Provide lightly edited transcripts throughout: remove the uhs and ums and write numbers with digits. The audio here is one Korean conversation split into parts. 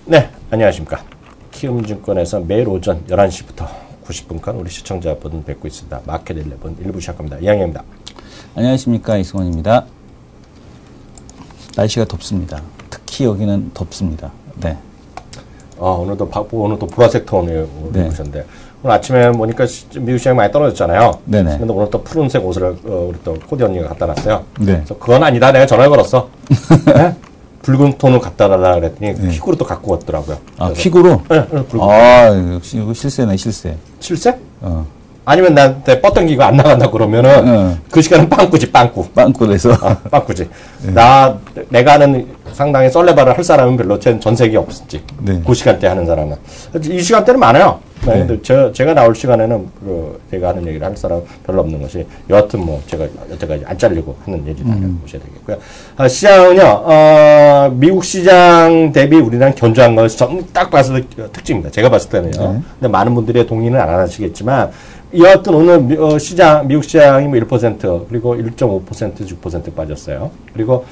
네, 안녕하십니까. 키움증권에서 매일 오전 11시부터 90분간 우리 시청자분 뵙고 있습니다. 마켓 11 1부 시작합니다. 이양희입니다. 안녕하십니까. 이승원입니다. 날씨가 덥습니다. 특히 여기는 덥습니다. 네. 오늘도 오늘도 보라색 톤을 입으셨는데 오늘 아침에 보니까 미국 시장이 많이 떨어졌잖아요. 네네. 근데 오늘 또 푸른색 옷을 우리 또 코디 언니가 갖다 놨어요. 네. 그래서 그건 아니다. 내가 전화를 걸었어. 네? 붉은 톤을 갖다 달라 그랬더니 네. 퀵으로 또 갖고 왔더라고요. 아, 퀵으로? 네, 붉은. 아, 역시 이거 실세네, 실세. 실세? 아니면 나한테 뻗당기고 안 나간다 그러면은 그 시간은 빵꾸지, 빵꾸. 빵꾸에서. 빵꾸지. 네. 내가 하는 상당히 썰레바를 할 사람은 별로 전 세계에 없었지. 네. 그 시간대 하는 사람은. 이 시간대는 많아요. 네. 근데 제가 나올 시간에는 제가 하는 얘기를 할 사람 별로 없는 것이 여하튼 뭐 제가 여태까지 안 잘리고 하는 얘기를 보셔야 되겠고요. 시장은요, 미국 시장 대비 우리나라는 견조한 것이 딱 봤을 때 특징입니다. 제가 봤을 때는요. 네. 근데 많은 분들이 동의는 안 하시겠지만 여하튼 오늘 미국 시장이 뭐 1% 그리고 1.5% 6% 빠졌어요. 그리고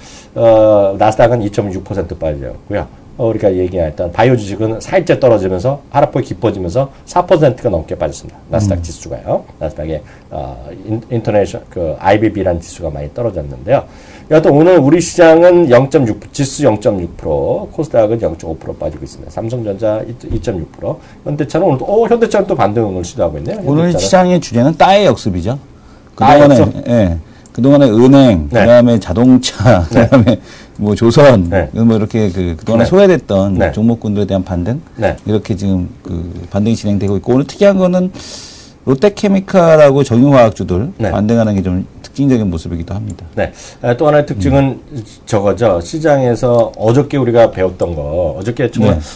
나스닥은 2.6% 빠졌고요. 우리가 얘기했던 바이오 주식은 살짝 떨어지면서 하락폭이 깊어지면서 4%가 넘게 빠졌습니다. 나스닥 지수가요. 나스닥의 인터내셔널 IBB라는 지수가 많이 떨어졌는데요. 여하튼 오늘 우리 시장은 지수 0.6%, 코스닥은 0.5% 빠지고 있습니다. 삼성전자 2.6%, 현대차는 오늘도 현대차는 또 반등을 시도하고 있네요. 오늘 현대차는. 시장의 주제는 따의 역습이죠. 그동안에 그동안에 은행, 네. 그다음에 자동차, 네. 그다음에 뭐 조선, 네. 뭐 이렇게 그동안에 네. 소외됐던 네. 종목군들에 대한 반등, 네. 이렇게 지금 반등이 진행되고 있고, 오늘 특이한 거는 롯데케미칼하고 정유화학주들 네. 반등하는 게 좀 특징적인 모습이기도 합니다. 네. 또 하나의 특징은 저거죠. 시장에서 어저께 우리가 배웠던 거,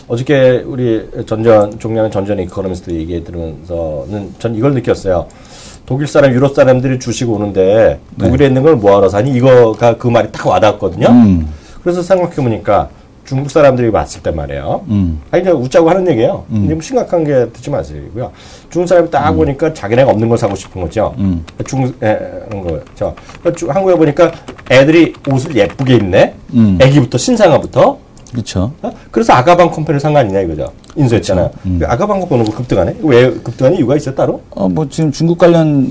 어저께 우리 종량은 전전 이코노미스트 얘기 들으면서는 전 이걸 느꼈어요. 독일 사람, 유럽 사람들이 주식 오는데 독일에 있는 걸 뭐하러 사니? 이거가 그 말이 딱 와닿았거든요. 그래서 생각해보니까 중국 사람들이 봤을 때 말이에요. 아니, 그냥 웃자고 하는 얘기예요. 좀 심각한 게 듣지 마시고요. 중국 사람이 딱 보니까 자기네가 없는 걸 사고 싶은 거죠. 그런 거죠. 한국에 보니까 애들이 옷을 예쁘게 입네. 애기부터, 신상아부터. 그렇죠. 그래서 아가방 컴퍼니를 산 거 아니냐 이거죠. 인수했잖아요. 아가방 컴퍼니가 급등하네? 왜 급등하니? 이유가 있어요, 따로? 뭐 지금 중국 관련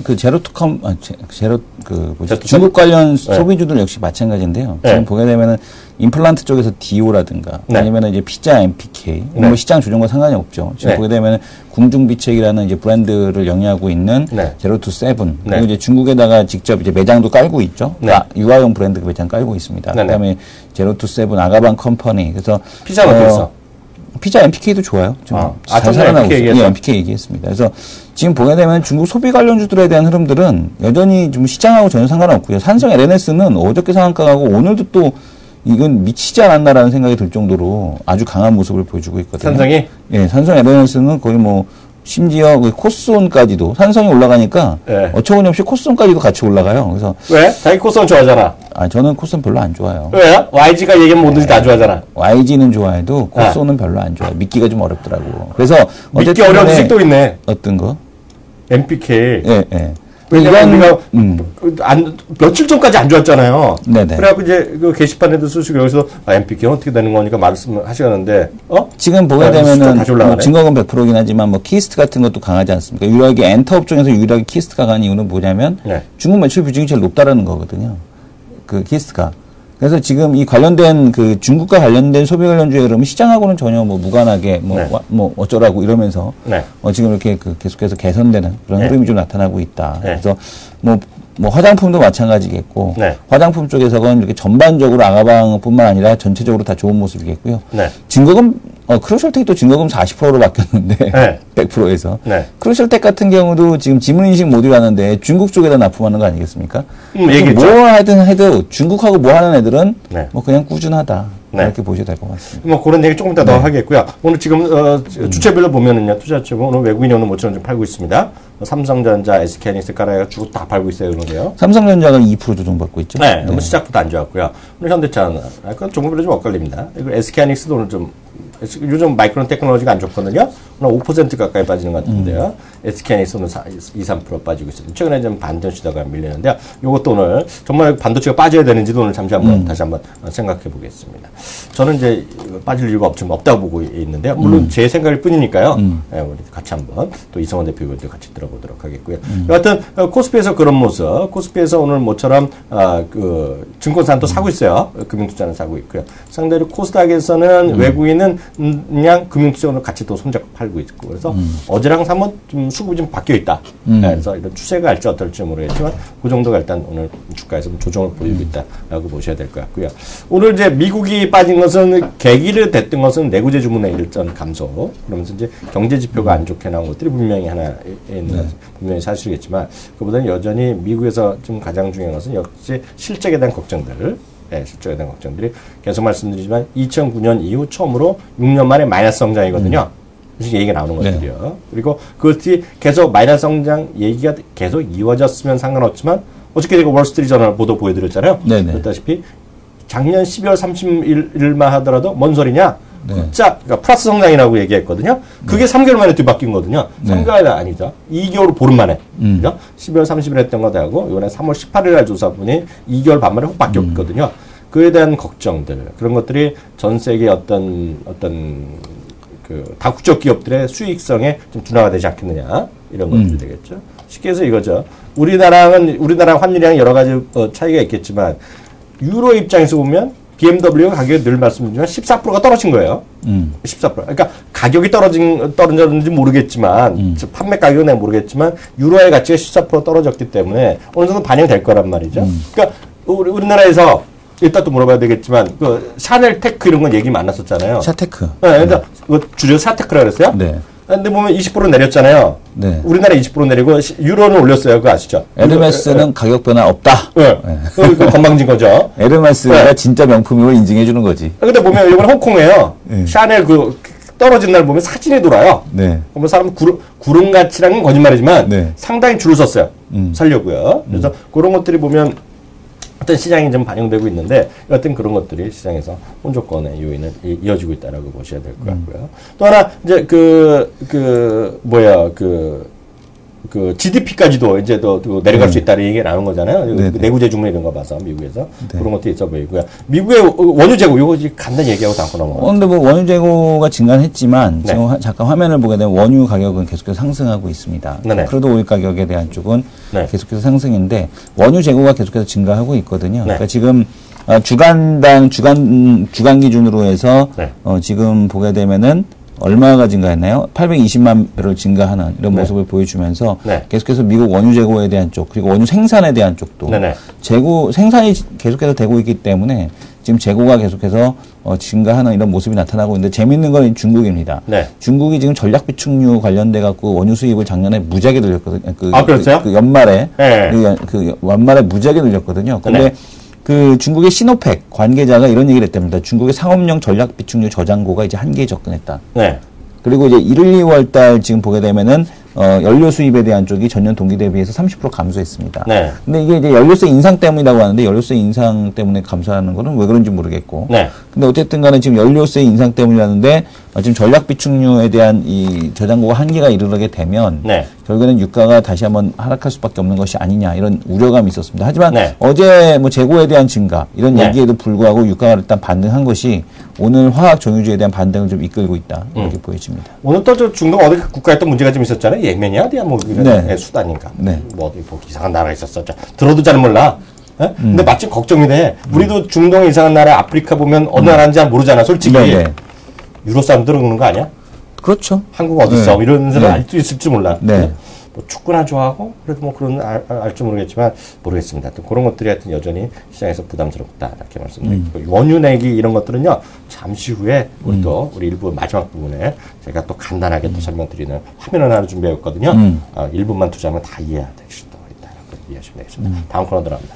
중국 관련 소비주들 역시 마찬가지인데요. 네. 지금 보게 되면은 임플란트 쪽에서 디오라든가 네. 아니면은 이제 피자 MPK 네. 뭐 시장 조정과 상관이 없죠. 지금 네. 보게 되면은 궁중비책이라는 이제 브랜드를 영위하고 있는 네. 제로투 세븐 네. 그리고 이제 중국에다가 직접 이제 매장도 깔고 있죠. 네. 유아용 브랜드 매장 깔고 있습니다. 네. 그다음에 제로투 세븐 아가방 컴퍼니 그래서 피자는 어땠어? 피자 MPK도 좋아요. 좀 전에 MPK 얘기했어? 예, MPK 얘기했습니다. 그래서 지금 보게 되면 중국 소비 관련주들에 대한 흐름들은 여전히 좀 시장하고 전혀 상관없고요. 삼성 LNS는 어저께 상한가하고 오늘도 또 이건 미치지 않았나라는 생각이 들 정도로 아주 강한 모습을 보여주고 있거든요. 삼성이? 예, 삼성 LNS는 거의 뭐 심지어 코스온까지도 삼성이 올라가니까 네. 어처구니없이 코스온까지도 같이 올라가요. 그래서 왜? 자기 코스는 좋아하잖아. 저는 코스온 별로 안 좋아요. 왜요? YG가 얘기하면 모두들 다 좋아하잖아. YG는 좋아해도 코스온은 별로 안 좋아요. 믿기가 좀 어렵더라고. 그래서 믿기 어려운 주식도 있네. 어떤 거? MPK. 예, 예. 왜냐면 우리가 며칠 전까지 안 좋았잖아요. 네네. 그래갖고 이제 그 게시판에도 쓰시고 여기서 MPK는 어떻게 되는 거니까 말씀하시는데 지금 보게 되면은 다시 올라가네. 뭐 증거금 100%이긴 하지만 뭐 키스트 같은 것도 강하지 않습니까? 유일하게 엔터 업종에서 유일하게 키스트가 강한 이유는 뭐냐면 네. 중국 매출 비중이 제일 높다라는 거거든요. 그 키스트가. 그래서 지금 이 관련된 그 중국과 관련된 소비 관련주의 흐름은 시장하고는 전혀 뭐 무관하게 뭐 어쩌라고 이러면서 네. 지금 이렇게 계속해서 개선되는 그런 네. 흐름이 좀 나타나고 있다. 네. 그래서 뭐 화장품도 마찬가지겠고 네. 화장품 쪽에서는 이렇게 전반적으로 아가방뿐만 아니라 전체적으로 다 좋은 모습이겠고요. 네. 증거금 크루셜텍도 증거금 40%로 바뀌었는데 네. 100%에서 네. 크루셜텍 같은 경우도 지금 지문인식 모듈 하는데 중국 쪽에다 납품하는 거 아니겠습니까? 얘기했죠. 뭐 하든 해도 중국하고 뭐 하는 애들은 네. 뭐 그냥 꾸준하다. 네. 이렇게 보셔도 될 것 같습니다. 뭐 그런 얘기 조금 이따 더 하겠고요. 오늘 지금 주체별로 보면은요, 투자처가 오늘 외국인이 오늘 모처럼 좀 팔고 있습니다. 삼성전자, SK하이닉스 깔아가지고 다 팔고 있어요, 그러게요. 삼성전자가 2% 조정받고 있죠. 네, 뭐 시작부터 안 좋았고요. 오늘 현대차는 그건 종목별로 좀 엇갈립니다. 그리고 SK하이닉스도 오늘 좀 요즘 마이크론 테크놀로지가 안 좋거든요. 오늘 5% 가까이 빠지는 것 같은데요. SK하이닉스 오늘 2~3% 빠지고 있습니다. 최근에 좀 반도체가 밀리는데요. 이것도 오늘 정말 반도체가 빠져야 되는지도 오늘 잠시 한번 다시 한번 생각해 보겠습니다. 저는 이제 빠질 이유가 없다고 보고 있는데요. 물론 제 생각일 뿐이니까요. 네, 우리 같이 한번 또 이성원 대표 의원도 같이 들어보도록 하겠고요. 여하튼 코스피에서 그런 모습, 코스피에서 오늘 모처럼 그 증권사는 또 사고 있어요. 금융투자는 사고 있고요. 상대로 코스닥에서는 외국인은 그냥 금융투자로 같이 또 손잡고 팔고 있고 그래서 어제랑 사면 좀 수급이 좀 바뀌어 있다. 네, 그래서 이런 추세가 할지 어떨지 모르겠지만 그 정도가 일단 오늘 주가에서 조정을 보이고 있다라고 보셔야 될 것 같고요. 오늘 이제 미국이 빠진 것은 계기를 됐던 것은 내구재 주문의 일전 감소. 그러면서 이제 경제 지표가 안 좋게 나온 것들이 분명히 하나 있는 분명히 사실이겠지만 그보다는 여전히 미국에서 좀 가장 중요한 것은 역시 실적에 대한 걱정들. 네, 실적에 대한 걱정들이 계속 말씀드리지만 2009년 이후 처음으로 6년 만에 마이너스 성장이거든요. 이렇게 얘기가 나오는 것들이요. 네. 그리고 그것이 계속 마이너스 성장 얘기가 계속 이어졌으면 상관없지만 어저께 제가 월스트리트저널 보도 보여드렸잖아요. 그렇다시피 작년 12월 30일만 하더라도 뭔 소리냐? 그러니까 플러스 성장이라고 얘기했거든요. 그게 3개월 만에 뒤바뀐 거거든요. 3개월이 아니죠. 2개월 보름 만에. 그죠? 12월 30일 했던 거도 하고 이번에 3월 18일 날 조사분이 2개월 반 만에 훅 바뀌었거든요. 그에 대한 걱정들 그런 것들이 전 세계 어떤 그 다국적 기업들의 수익성에 좀 둔화가 되지 않겠느냐 이런 것들이 되겠죠. 쉽게 해서 이거죠. 우리나라 환율이랑 여러 가지 차이가 있겠지만 유로 입장에서 보면 BMW 가격이 늘 말씀드리지만 14%가 떨어진 거예요. 14%. 그러니까 가격이 떨어졌는지 모르겠지만 판매 가격은 내가 모르겠지만 유로의 가치가 14% 떨어졌기 때문에 어느 정도 반영될 거란 말이죠. 그러니까 우리나라에서 일단 또 물어봐야 되겠지만 그 샤넬 테크 이런 건 얘기 많았었잖아요. 샤테크. 네, 그러니까 줄여서 샤테크라 그랬어요. 네. 근데 보면 20% 내렸잖아요. 네. 우리나라 20% 내리고 유로는 올렸어요. 그거 아시죠? 에르메스는 가격 변화 없다. 네. 그 건방진 거죠. 에르메스가 네. 진짜 명품임을 인증해 주는 거지. 근데 보면 이번 홍콩에요. 네. 샤넬 그 떨어진 날 보면 사진이 돌아요. 네. 보면 사람 구름같이라는 건 거짓말이지만 네. 상당히 줄을 섰어요. 살려고요. 그래서 그런 것들이 보면 어떤 시장이 좀 반영되고 있는데 어떤 그런 것들이 시장에서 혼조권의 요인을 이어지고 있다라고 보셔야 될 것 같고요. 또 하나 이제 그 GDP까지도 이제 또 내려갈 수 있다는 얘기가 나오는 거잖아요. 내구재 주문 이런 거 봐서 미국에서 그런 것도 있어 보이고요. 미국의 원유 재고 이거 간단히 얘기하고 담고 넘어가요. 그런데 뭐 원유 재고가 증가했지만 지금 잠깐 화면을 보게 되면 원유 가격은 계속해서 상승하고 있습니다. 크루드 오일 가격에 대한 쪽은 계속해서 상승인데 원유 재고가 계속해서 증가하고 있거든요. 그러니까 지금 주간 기준으로 해서 지금 보게 되면은 얼마가 증가했나요? 820만 배럴 증가하는 이런 모습을 보여주면서 계속해서 미국 원유 재고에 대한 쪽 그리고 원유 생산에 대한 쪽도 생산이 계속해서 되고 있기 때문에 지금 재고가 계속해서 증가하는 이런 모습이 나타나고 있는데 재밌는 건 중국입니다. 중국이 지금 전략 비축유 관련돼 갖고 원유 수입을 작년에 무지하게 늘렸거든요. 그렇죠? 그 연말에 그 연말에 무지하게 늘렸거든요. 근데 그 중국의 시노팩 관계자가 이런 얘기를 했답니다. 중국의 상업용 전략 비축유 저장고가 이제 한계에 접근했다. 그리고 이제 1, 2월 달 지금 보게 되면은 연료 수입에 대한 쪽이 전년 동기 대비해서 30% 감소했습니다. 근데 이게 이제 연료세 인상 때문이라고 하는데 연료세 인상 때문에 감소하는 거는 왜 그런지 모르겠고. 근데 어쨌든 간에 지금 연료세 인상 때문이라는데 지금 전략 비축유에 대한 이 저장고가 한계가 이르게 되면 결국에는 유가가 다시 한번 하락할 수밖에 없는 것이 아니냐 이런 우려감이 있었습니다. 하지만 어제 뭐 재고에 대한 증가 이런 얘기에도 불구하고 유가가 일단 반등한 것이 오늘 화학 정유주에 대한 반등을 좀 이끌고 있다 이렇게 보여집니다. 오늘 또 저 중동 어디 국가에 또 문제가 좀 있었잖아요. 예멘이야, 어디야 뭐 수단인가. 뭐 어디 뭐 이상한 나라 있었었죠. 들어도 잘 몰라. 근데 마침 걱정이 돼. 우리도 중동 이상한 나라 아프리카 보면 어느 나라인지 잘 모르잖아. 솔직히 유로 사람들은 그러는 거 아니야? 그렇죠. 한국 어디 있어? 이런 사람 알 수 있을지 몰라. 뭐 축구나 좋아하고 그래도 뭐 그런 알지 모르겠지만 모르겠습니다. 또 그런 것들이 하여튼 여전히 시장에서 부담스럽다 이렇게 말씀드리고 원유 내기 이런 것들은요 잠시 후에 우리 또 우리 일부 마지막 부분에 제가 또 간단하게 또 설명드리는 화면을 하나 준비했거든요. 1분만 투자하면 다 이해될 수도 있다 이렇게 이해하시면 되겠습니다. 다음 코너 들어갑니다.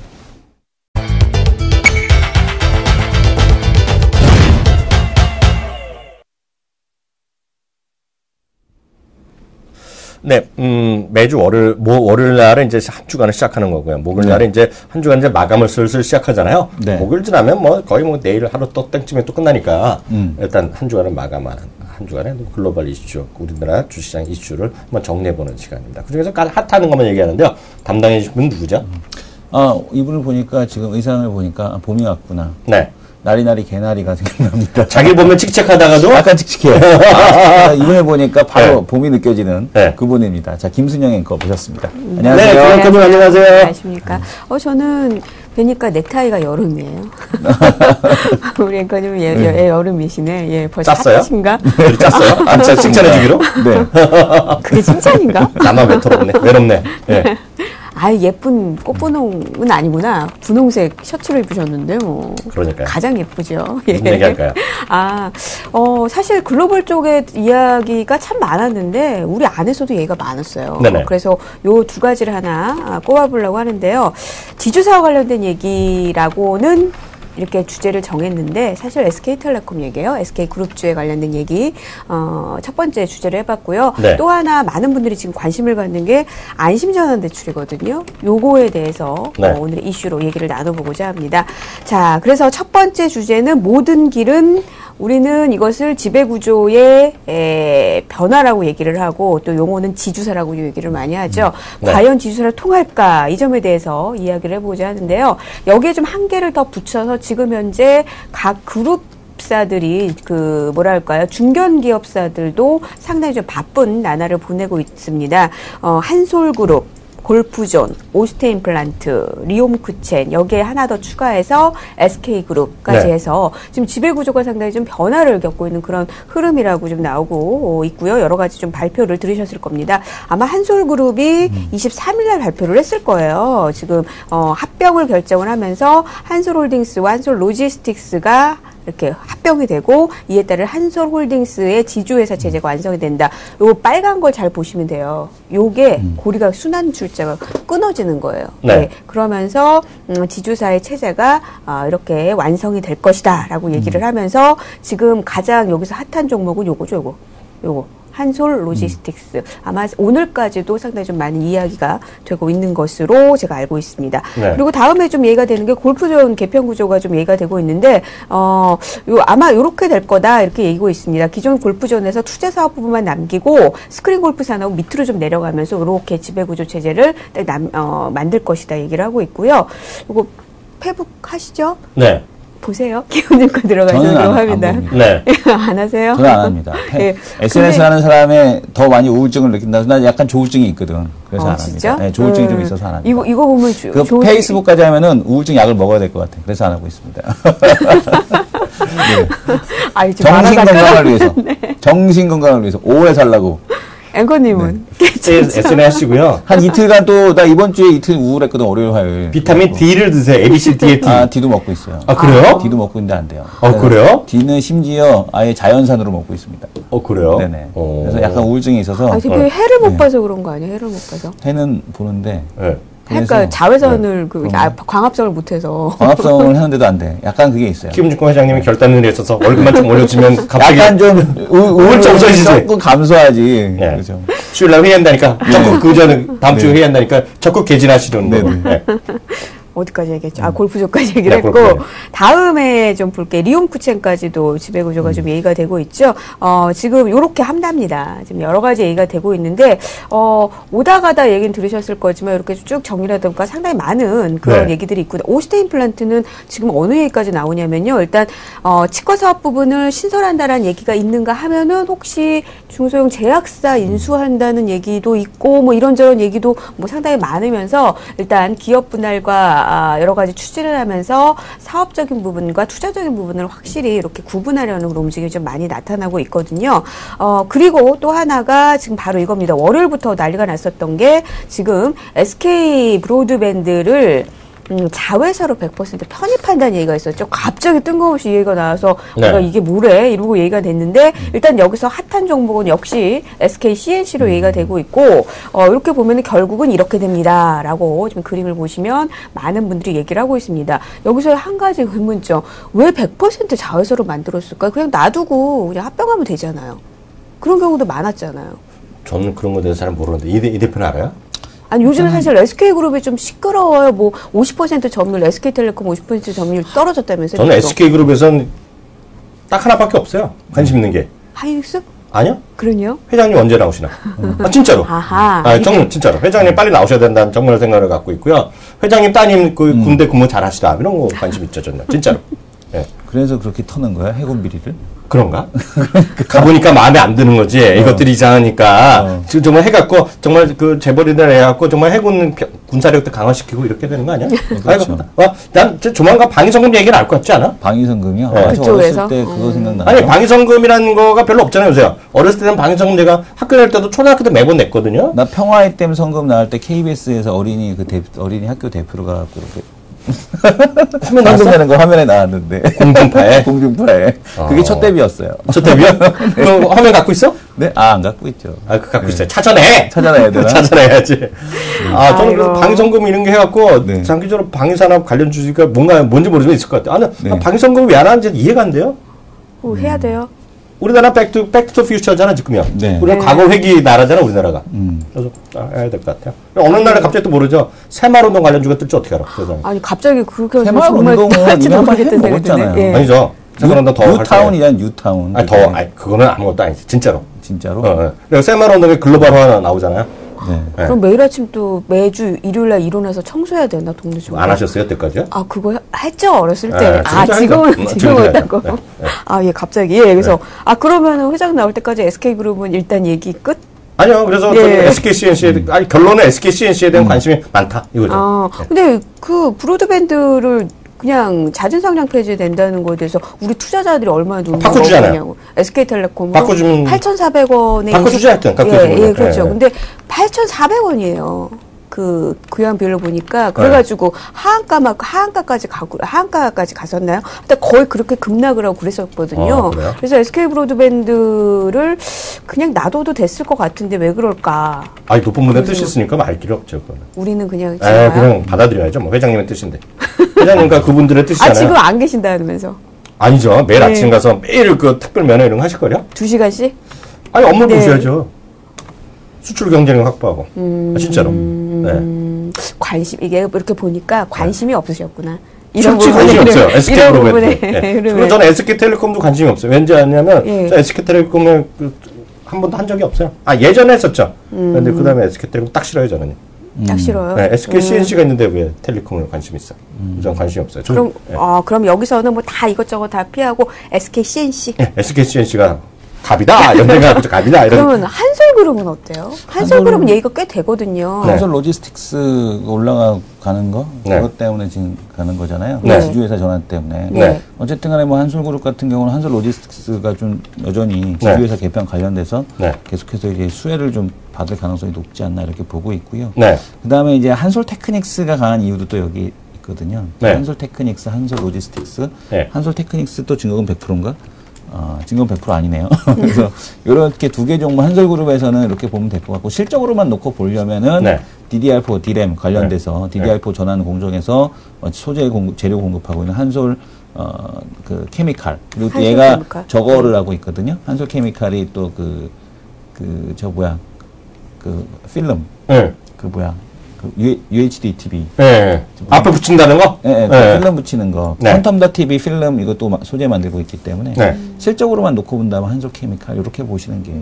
네, 매주 월요일 날은 이제 한 주간을 시작하는 거고요. 목요일 날은 이제 한 주간 이제 마감을 슬슬 시작하잖아요. 네. 목요일 지나면 뭐 거의 뭐 내일 하루 또 땡쯤에 또 끝나니까 일단 한 주간을 마감하는 한 주간의 글로벌 이슈, 우리나라 주시장 이슈를 한번 정리해보는 시간입니다. 그중에서 가장 핫한 것만 얘기하는데요. 담당해 분 누구죠? 이분을 보니까 지금 의상을 보니까 봄이 왔구나. 네. 나리나리 개나리가 생각납니다. 자기 보면 칙칙하다가도 약간 칙칙해요. 이분을 보니까 바로 봄이 느껴지는 그분입니다. 자, 김순영 앵커 모셨습니다. 안녕하세요. 네, 앵커님 안녕하세요. 안녕하십니까. 저는 뵈니까 넥타이가 여름이에요. 우리 앵커님은 여름이시네. 벌써 짰어요? 핫하신가? 짰어요? 제가 칭찬해 주기로? 네. 그게 칭찬인가? 나만 외롭네. 네. 예쁜 꽃분홍은 아니구나. 분홍색 셔츠를 입으셨는데, 뭐. 그러니까요. 가장 예쁘죠. 무슨 얘기 할까요? 사실 글로벌 쪽의 이야기가 참 많았는데, 우리 안에서도 얘기가 많았어요. 네네. 그래서 요 두 가지를 하나 꼽아보려고 하는데요. 지주사와 관련된 얘기라고는 이렇게 주제를 정했는데 사실 SK텔레콤 얘기예요. SK그룹주에 관련된 얘기 첫 번째 주제를 해봤고요. 네. 또 하나 많은 분들이 지금 관심을 갖는 게 안심전환대출이거든요. 요거에 대해서 네. 오늘의 이슈로 얘기를 나눠보고자 합니다. 자, 그래서 첫 번째 주제는 모든 길은 우리는 이것을 지배구조의 변화라고 얘기를 하고 또 용어는 지주사라고 얘기를 많이 하죠. 네. 과연 지주사를 통할까? 이 점에 대해서 이야기를 해보고자 하는데요. 여기에 좀 한계를 더 붙여서 지금 현재 각 그룹사들이 중견 기업사들도 상당히 좀 바쁜 나날을 보내고 있습니다. 한솔그룹, 골프존, 오스테임플란트, 리옴쿠첸 여기에 하나 더 추가해서 SK그룹까지 네. 해서 지금 지배구조가 상당히 좀 변화를 겪고 있는 그런 흐름이라고 좀 나오고 있고요. 여러 가지 좀 발표를 들으셨을 겁니다. 아마 한솔그룹이 23일 날 발표를 했을 거예요. 지금 합병을 결정을 하면서 한솔홀딩스와 한솔로지스틱스가 이렇게 합병이 되고 이에 따른 한솔홀딩스의 지주회사 체제가 완성이 된다. 요 빨간 걸 잘 보시면 돼요. 요게 고리가 순환 줄자가 끊어지는 거예요. 네. 그러면서 지주사의 체제가 이렇게 완성이 될 것이다라고 얘기를 하면서 지금 가장 여기서 핫한 종목은 요거. 한솔 로지스틱스. 아마 오늘까지도 상당히 좀 많은 이야기가 되고 있는 것으로 제가 알고 있습니다. 네. 그리고 다음에 좀 얘기가 되는 게 골프존 개편 구조가 좀 얘기가 되고 있는데, 아마 요렇게 될 거다, 이렇게 얘기고 있습니다. 기존 골프존에서 투자 사업 부분만 남기고, 스크린 골프 산업 밑으로 좀 내려가면서 요렇게 지배구조 체제를 만들 것이다, 얘기를 하고 있고요. 요거 페북 하시죠? 네. 보세요. 기운님과 들어가시도록 합니다. 안 봅니다. 네. 안 하세요? 저는 안 합니다. 예. SNS 하는 사람의 더 많이 우울증을 느낀다. 난 약간 조울증이 있거든. 그래서 안 진짜? 합니다. 네, 조울증이 좀 있어서 안 합니다. 이거 보면 페이스북까지 하면은 우울증 약을 먹어야 될 것 같아. 그래서 안 하고 있습니다. 네. 정신 건강을 위해서. 정신 건강을 위해서 오래 살라고. 앵커님은 SNS 하시고요. 한 이틀간 또 나 이번 주에 이틀 우울했거든. 월요일 화요일. 비타민 D를 드세요. ABCD의 D. D도 먹고 있어요. 그래요? D도 먹고 있는데 안 돼요. 그래요? D는 심지어 아예 자연산으로 먹고 있습니다. 그래요? 네네. 그래서 약간 우울증이 있어서. 대표님 해를 못 봐서 그런 거 아니에요? 해를 못 봐서. 해는 보는데. 네. 그러니까 자외선을 광합성을 못해서. 광합성을 하는데도 안 돼. 약간 그게 있어요. 김준권 회장님이 결단을 했어서 월급만 좀 올려주면 갑자기 약간 좀 우울증 없어지지. 조금 감소하지. 네. 그렇죠. 수요일날 회의한다니까 적극 다음 주에 회의한다니까 적극 개진하시는 거. 네. 어디까지 얘기했죠? 골프존까지 얘기를 네, 했고, 골프존. 다음에 좀 볼게. 리옴쿠첸까지도 지배구조가 좀 얘기가 되고 있죠. 지금 요렇게 한답니다. 지금 여러 가지 얘기가 되고 있는데, 오다 가다 얘기는 들으셨을 거지만, 이렇게 쭉 정리하다 상당히 많은 그런 네. 얘기들이 있고, 오스테인 플란트는 지금 어느 얘기까지 나오냐면요. 일단, 치과 사업 부분을 신설한다라는 얘기가 있는가 하면은, 혹시 중소형 제약사 인수한다는 얘기도 있고, 뭐 이런저런 얘기도 뭐 상당히 많으면서, 일단 기업 분할과 여러 가지 추진을 하면서 사업적인 부분과 투자적인 부분을 확실히 이렇게 구분하려는 그런 움직임이 좀 많이 나타나고 있거든요. 그리고 또 하나가 지금 바로 이겁니다. 월요일부터 난리가 났었던 게 지금 SK 브로드밴드를 자회사로 100% 편입한다는 얘기가 있었죠. 갑자기 뜬금없이 얘기가 나와서 우리가 이게 뭐래? 이러고 얘기가 됐는데 일단 여기서 핫한 종목은 역시 SK CNC로 얘기가 되고 있고 이렇게 보면은 결국은 이렇게 됩니다. 라고 지금 그림을 보시면 많은 분들이 얘기를 하고 있습니다. 여기서 한 가지 의문점. 왜 100% 자회사로 만들었을까? 그냥 놔두고 그냥 합병하면 되잖아요. 그런 경우도 많았잖아요. 저는 그런 거에 대해서 잘 모르는데 이 대표는 알아요? 아니 요즘은 사실 SK그룹이 좀 시끄러워요. 뭐 50% 점유율, SK텔레콤 50% 점유율 떨어졌다면서요? 저는 SK그룹에선 딱 하나밖에 없어요. 관심 있는 게. 하이닉스? 아니요? 그러니요? 회장님 언제 나오시나? 아, 진짜로. 아하. 진짜로. 회장님 빨리 나오셔야 된다는 정말 생각을 갖고 있고요. 회장님 따님 그 군대 근무 잘 하시다. 이런 거 관심 있죠, 저는. 진짜로. 예. 그래서 그렇게 터는 거야? 해군 비리를? 그런가? 가보니까 마음에 안 드는 거지. 이것들이 이상하니까. 지금 정말 해갖고, 정말 그 재벌이들 해갖고, 정말 해군 군사력도 강화시키고 이렇게 되는 거 아니야? 그렇죠. 난 조만간 방위성금 얘기를 알 것 같지 않아? 방위성금이요? 네. 저 어렸을 때 그거 생각나요. 아니, 방위성금이라는 거가 별로 없잖아요, 요새. 어렸을 때는 방위성금 내가 학교 다닐 때도 초등학교 때 매번 냈거든요. 나 평화의 댐 성금 나올 때 KBS에서 어린이 학교 대표로 가갖고 이렇게 화면 나왔어? 성금 내는 거 화면에 나왔는데. 공중파에? 공중파에. 그게 첫 데뷔였어요. 첫 데뷔요? 그 화면 갖고 있어? 네? 안 갖고 있죠. 그 갖고 있어요. 찾아내! 찾아내야 되나? 찾아내야지. 저는 그래서 방위성금 이런 게 해갖고, 네. 장기적으로 방위산업 관련 주식이 뭔지 모르지만 있을 것 같아요. 네. 방위성금이 왜 안 하는지 이해가 안 돼요? 해야 돼요. 우리나라 백투 퓨처잖아, 지금요. 네. 우리가 네. 과거 회기 나라잖아, 우리나라가. 그래서 해야 될 것 같아요. 어느 날에 갑자기 또 모르죠. 새마을운동 관련주가 뜰지 어떻게 알아, 세상에. 아니 갑자기 그렇게 하면 새마을 정말 운동은 할지도 이미 한번 모르겠다는 생각이 해먹었잖아요. 드네. 예. 아니죠. 새마을운동 더 할 거예요. 뉴타운이잖아, 뉴타운. 그거는 아무것도 아니지, 진짜로. 진짜로? 그리고 새마을운동에 글로벌화 나오잖아요. 네. 네. 그럼 매일 아침 또 매주 일요일날 일어나서 청소해야 되나 동네 좀. 안 하셨어요, 때까지요? 그거 했죠 어렸을 때. 네, 지금도 지금은 하죠. 했다고. 네, 네. 예 갑자기 그래서 그러면은 회장 나올 때까지 SK그룹은 일단 얘기 끝. 아니요, 그래서 예. 저는 SKCNC에 결론은 SKCNC에 대한 관심이 많다 이거죠. 네. 근데 그 브로드밴드를 그냥 잦은 상장 폐지된다는 거에 대해서 우리 투자자들이 얼마나 눈을 바꿔주잖아요. 먹었냐고. SK텔레콤으로 바꿔주면 8,400원에 바꿔주지 하여튼 예, 그렇죠. 네. 근데 8,400원이에요. 그 교양별로 보니까 그래가지고 하한가까지 갔었나요? 근데 거의 그렇게 급락을 하고 그랬었거든요. 그래요? 그래서 SK 브로드밴드를 그냥 놔둬도 됐을 것 같은데 왜 그럴까? 아니 높은 분의 뜻이 있으니까 말 길이 없죠. 그거는. 우리는 그냥 그냥 받아들여야죠. 뭐 회장님의 뜻인데. 회장님과 그분들의 뜻이잖아요. 지금 안 계신다면서? 아니죠. 매일 아침 가서 매일 그 특별 면허 이런 거 하실 거요? 2시간씩? 아니 업무를 보셔야죠. 수출 경쟁력 확보하고. 진짜로. 네. 이게 이렇게 보니까 관심이 없으셨구나. 솔직히 관심이 없어요. SK그룹에. 네. 그리고 저는 SK텔레콤도 관심이 없어요. 왠지 아냐면 예. 저 SK텔레콤에 한 번도 한 적이 없어요. 예전에 했었죠. 그런데 그 다음에 SK텔레콤 딱 싫어요, 저는. 딱 싫어요. 네, SKCNC가 있는데 왜 텔레콤을 관심 있어? 저는 관심이 없어요. 그럼 그럼 여기서는 뭐 다 이것저것 다 피하고 SKCNC. 네, SKCNC가 답이다 이런 생각하고 갑이다 이런. 그러면 한솔그룹은 어때요? 한솔그룹은 얘기가 꽤 되거든요. 네. 한솔 로지스틱스 올라가는 거 네. 그것 때문에 지금 가는 거잖아요. 네. 지주회사 전환 때문에. 네. 어쨌든 간에 뭐 한솔그룹 같은 경우는 한솔 로지스틱스가 좀 여전히 지주회사 개편 관련돼서 네. 계속해서 이제 수혜를 좀 받을 가능성이 높지 않나 이렇게 보고 있고요. 네. 그다음에 이제 한솔 테크닉스가 강한 이유도 또 여기 있거든요. 네. 한솔 테크닉스, 한솔 로지스틱스, 네. 한솔 테크닉스 또 증거금 100%인가? 증거금 100% 아니네요. 그래서 이렇게 두 개 종목 한솔그룹에서는 이렇게 보면 될 것 같고 실적으로만 놓고 보려면은 네. DDR4, DRAM 관련돼서 DDR4 전환 공정에서 재료 공급하고 있는 한솔 그 케미칼 그리고 또 한솔 얘가 케미칼. 저거를 하고 있거든요. 한솔 케미칼이 또 그 필름 네. UHD TV. 네. 앞에 붙인다는 거? 예, 네. 필름 붙이는 거. 네. 퀀텀더 TV 필름 이것도 소재 만들고 있기 때문에 네. 실적으로만 놓고 본다면 한솔 케미칼 이렇게 보시는 게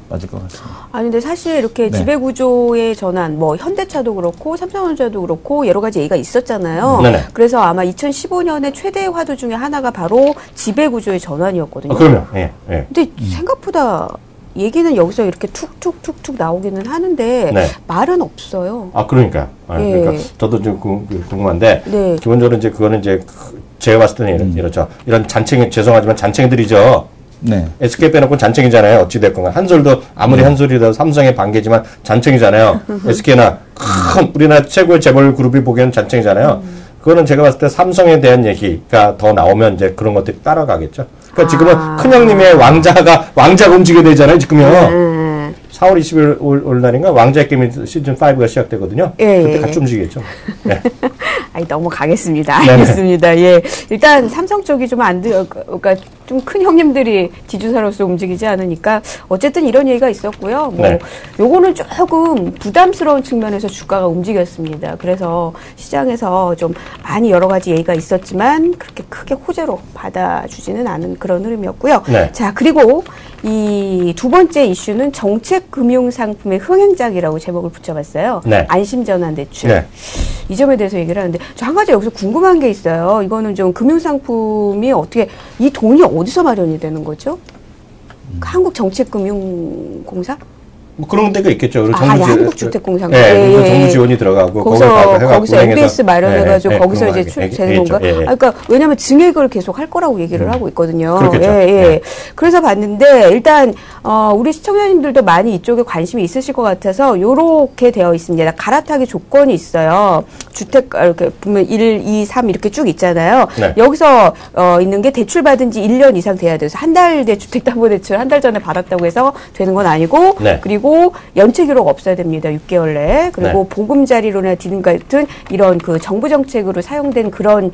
맞을 것 같습니다. 아니 근데 사실 이렇게 네. 지배구조의 전환, 뭐 현대차도 그렇고 삼성전자도 그렇고 여러 가지 얘기가 있었잖아요. 네네. 그래서 아마 2015년에 최대 화두 중에 하나가 바로 지배구조의 전환이었거든요. 그럼요. 예. 예. 근데 생각보다 얘기는 여기서 이렇게 툭툭툭툭 나오기는 하는데 네. 말은 없어요. 그러니까. 예. 그러니까 저도 좀 궁금한데 네. 기본적으로 이제 그거는 이제 제가 봤을 때는 이렇죠. 이런 잔챙이 죄송하지만 잔챙이들이죠. 네. SK 빼놓고 잔챙이잖아요. 어찌됐건 한솔도 아무리 한솔이라도 삼성의 반개지만 잔챙이잖아요. SK나 큰 우리나라 최고의 재벌 그룹이 보기에는 잔챙이잖아요. 그거는 제가 봤을 때 삼성에 대한 얘기가 더 나오면 이제 그런 것들이 따라가겠죠. 그러니까 지금은 큰형님의 왕자가 움직여야 되잖아요. 지금요. 4월 20일 올 날인가 왕자의 게임 시즌 5가 시작되거든요. 예, 그때 예. 같이 움직이겠죠. 네. 아니 넘어가겠습니다. 네네. 알겠습니다. 예. 일단 삼성 쪽이 좀 그러니까 좀 큰 형님들이 지주사로서 움직이지 않으니까 어쨌든 이런 얘기가 있었고요. 뭐 네. 요거는 조금 부담스러운 측면에서 주가가 움직였습니다. 그래서 시장에서 좀 많이 여러 가지 얘기가 있었지만 그렇게 크게 호재로 받아주지는 않은 그런 흐름이었고요. 네. 자, 그리고 이 두 번째 이슈는 정책금융상품의 흥행작이라고 제목을 붙여봤어요. 네. 안심전환대출. 네. 이 점에 대해서 얘기를 하는데 저 한 가지 여기서 궁금한 게 있어요. 이거는 좀 금융상품이 어떻게 이 돈이 어디서 마련이 되는 거죠? 한국정책금융공사? 뭐 그런 데가 있겠죠. 그리고 한국주택공사인가? 예, 그래서 정부 지원이 들어가고 거기서 MBS 마련해가지고 거기서 이제 그런 출되는 건가? 예. 그러니까 왜냐하면 증액을 계속 할 거라고 얘기를 하고 있거든요. 그렇겠죠. 예. 그래서 봤는데 일단 우리 시청자님들도 많이 이쪽에 관심이 있으실 것 같아서 요렇게 되어 있습니다. 갈아타기 조건이 있어요. 주택 이렇게 보면 1, 2, 3 이렇게 쭉 있잖아요. 네. 여기서 있는 게 대출 받은 지 1년 이상 돼야 돼서 한 달 돼 주택담보대출 한 달 전에 받았다고 해서 되는 건 아니고 네. 그리고 연체 기록 없어야 됩니다. 6개월 내에. 그리고 네. 보금자리로나 디딤 같은 이런 그 정부 정책으로 사용된 그런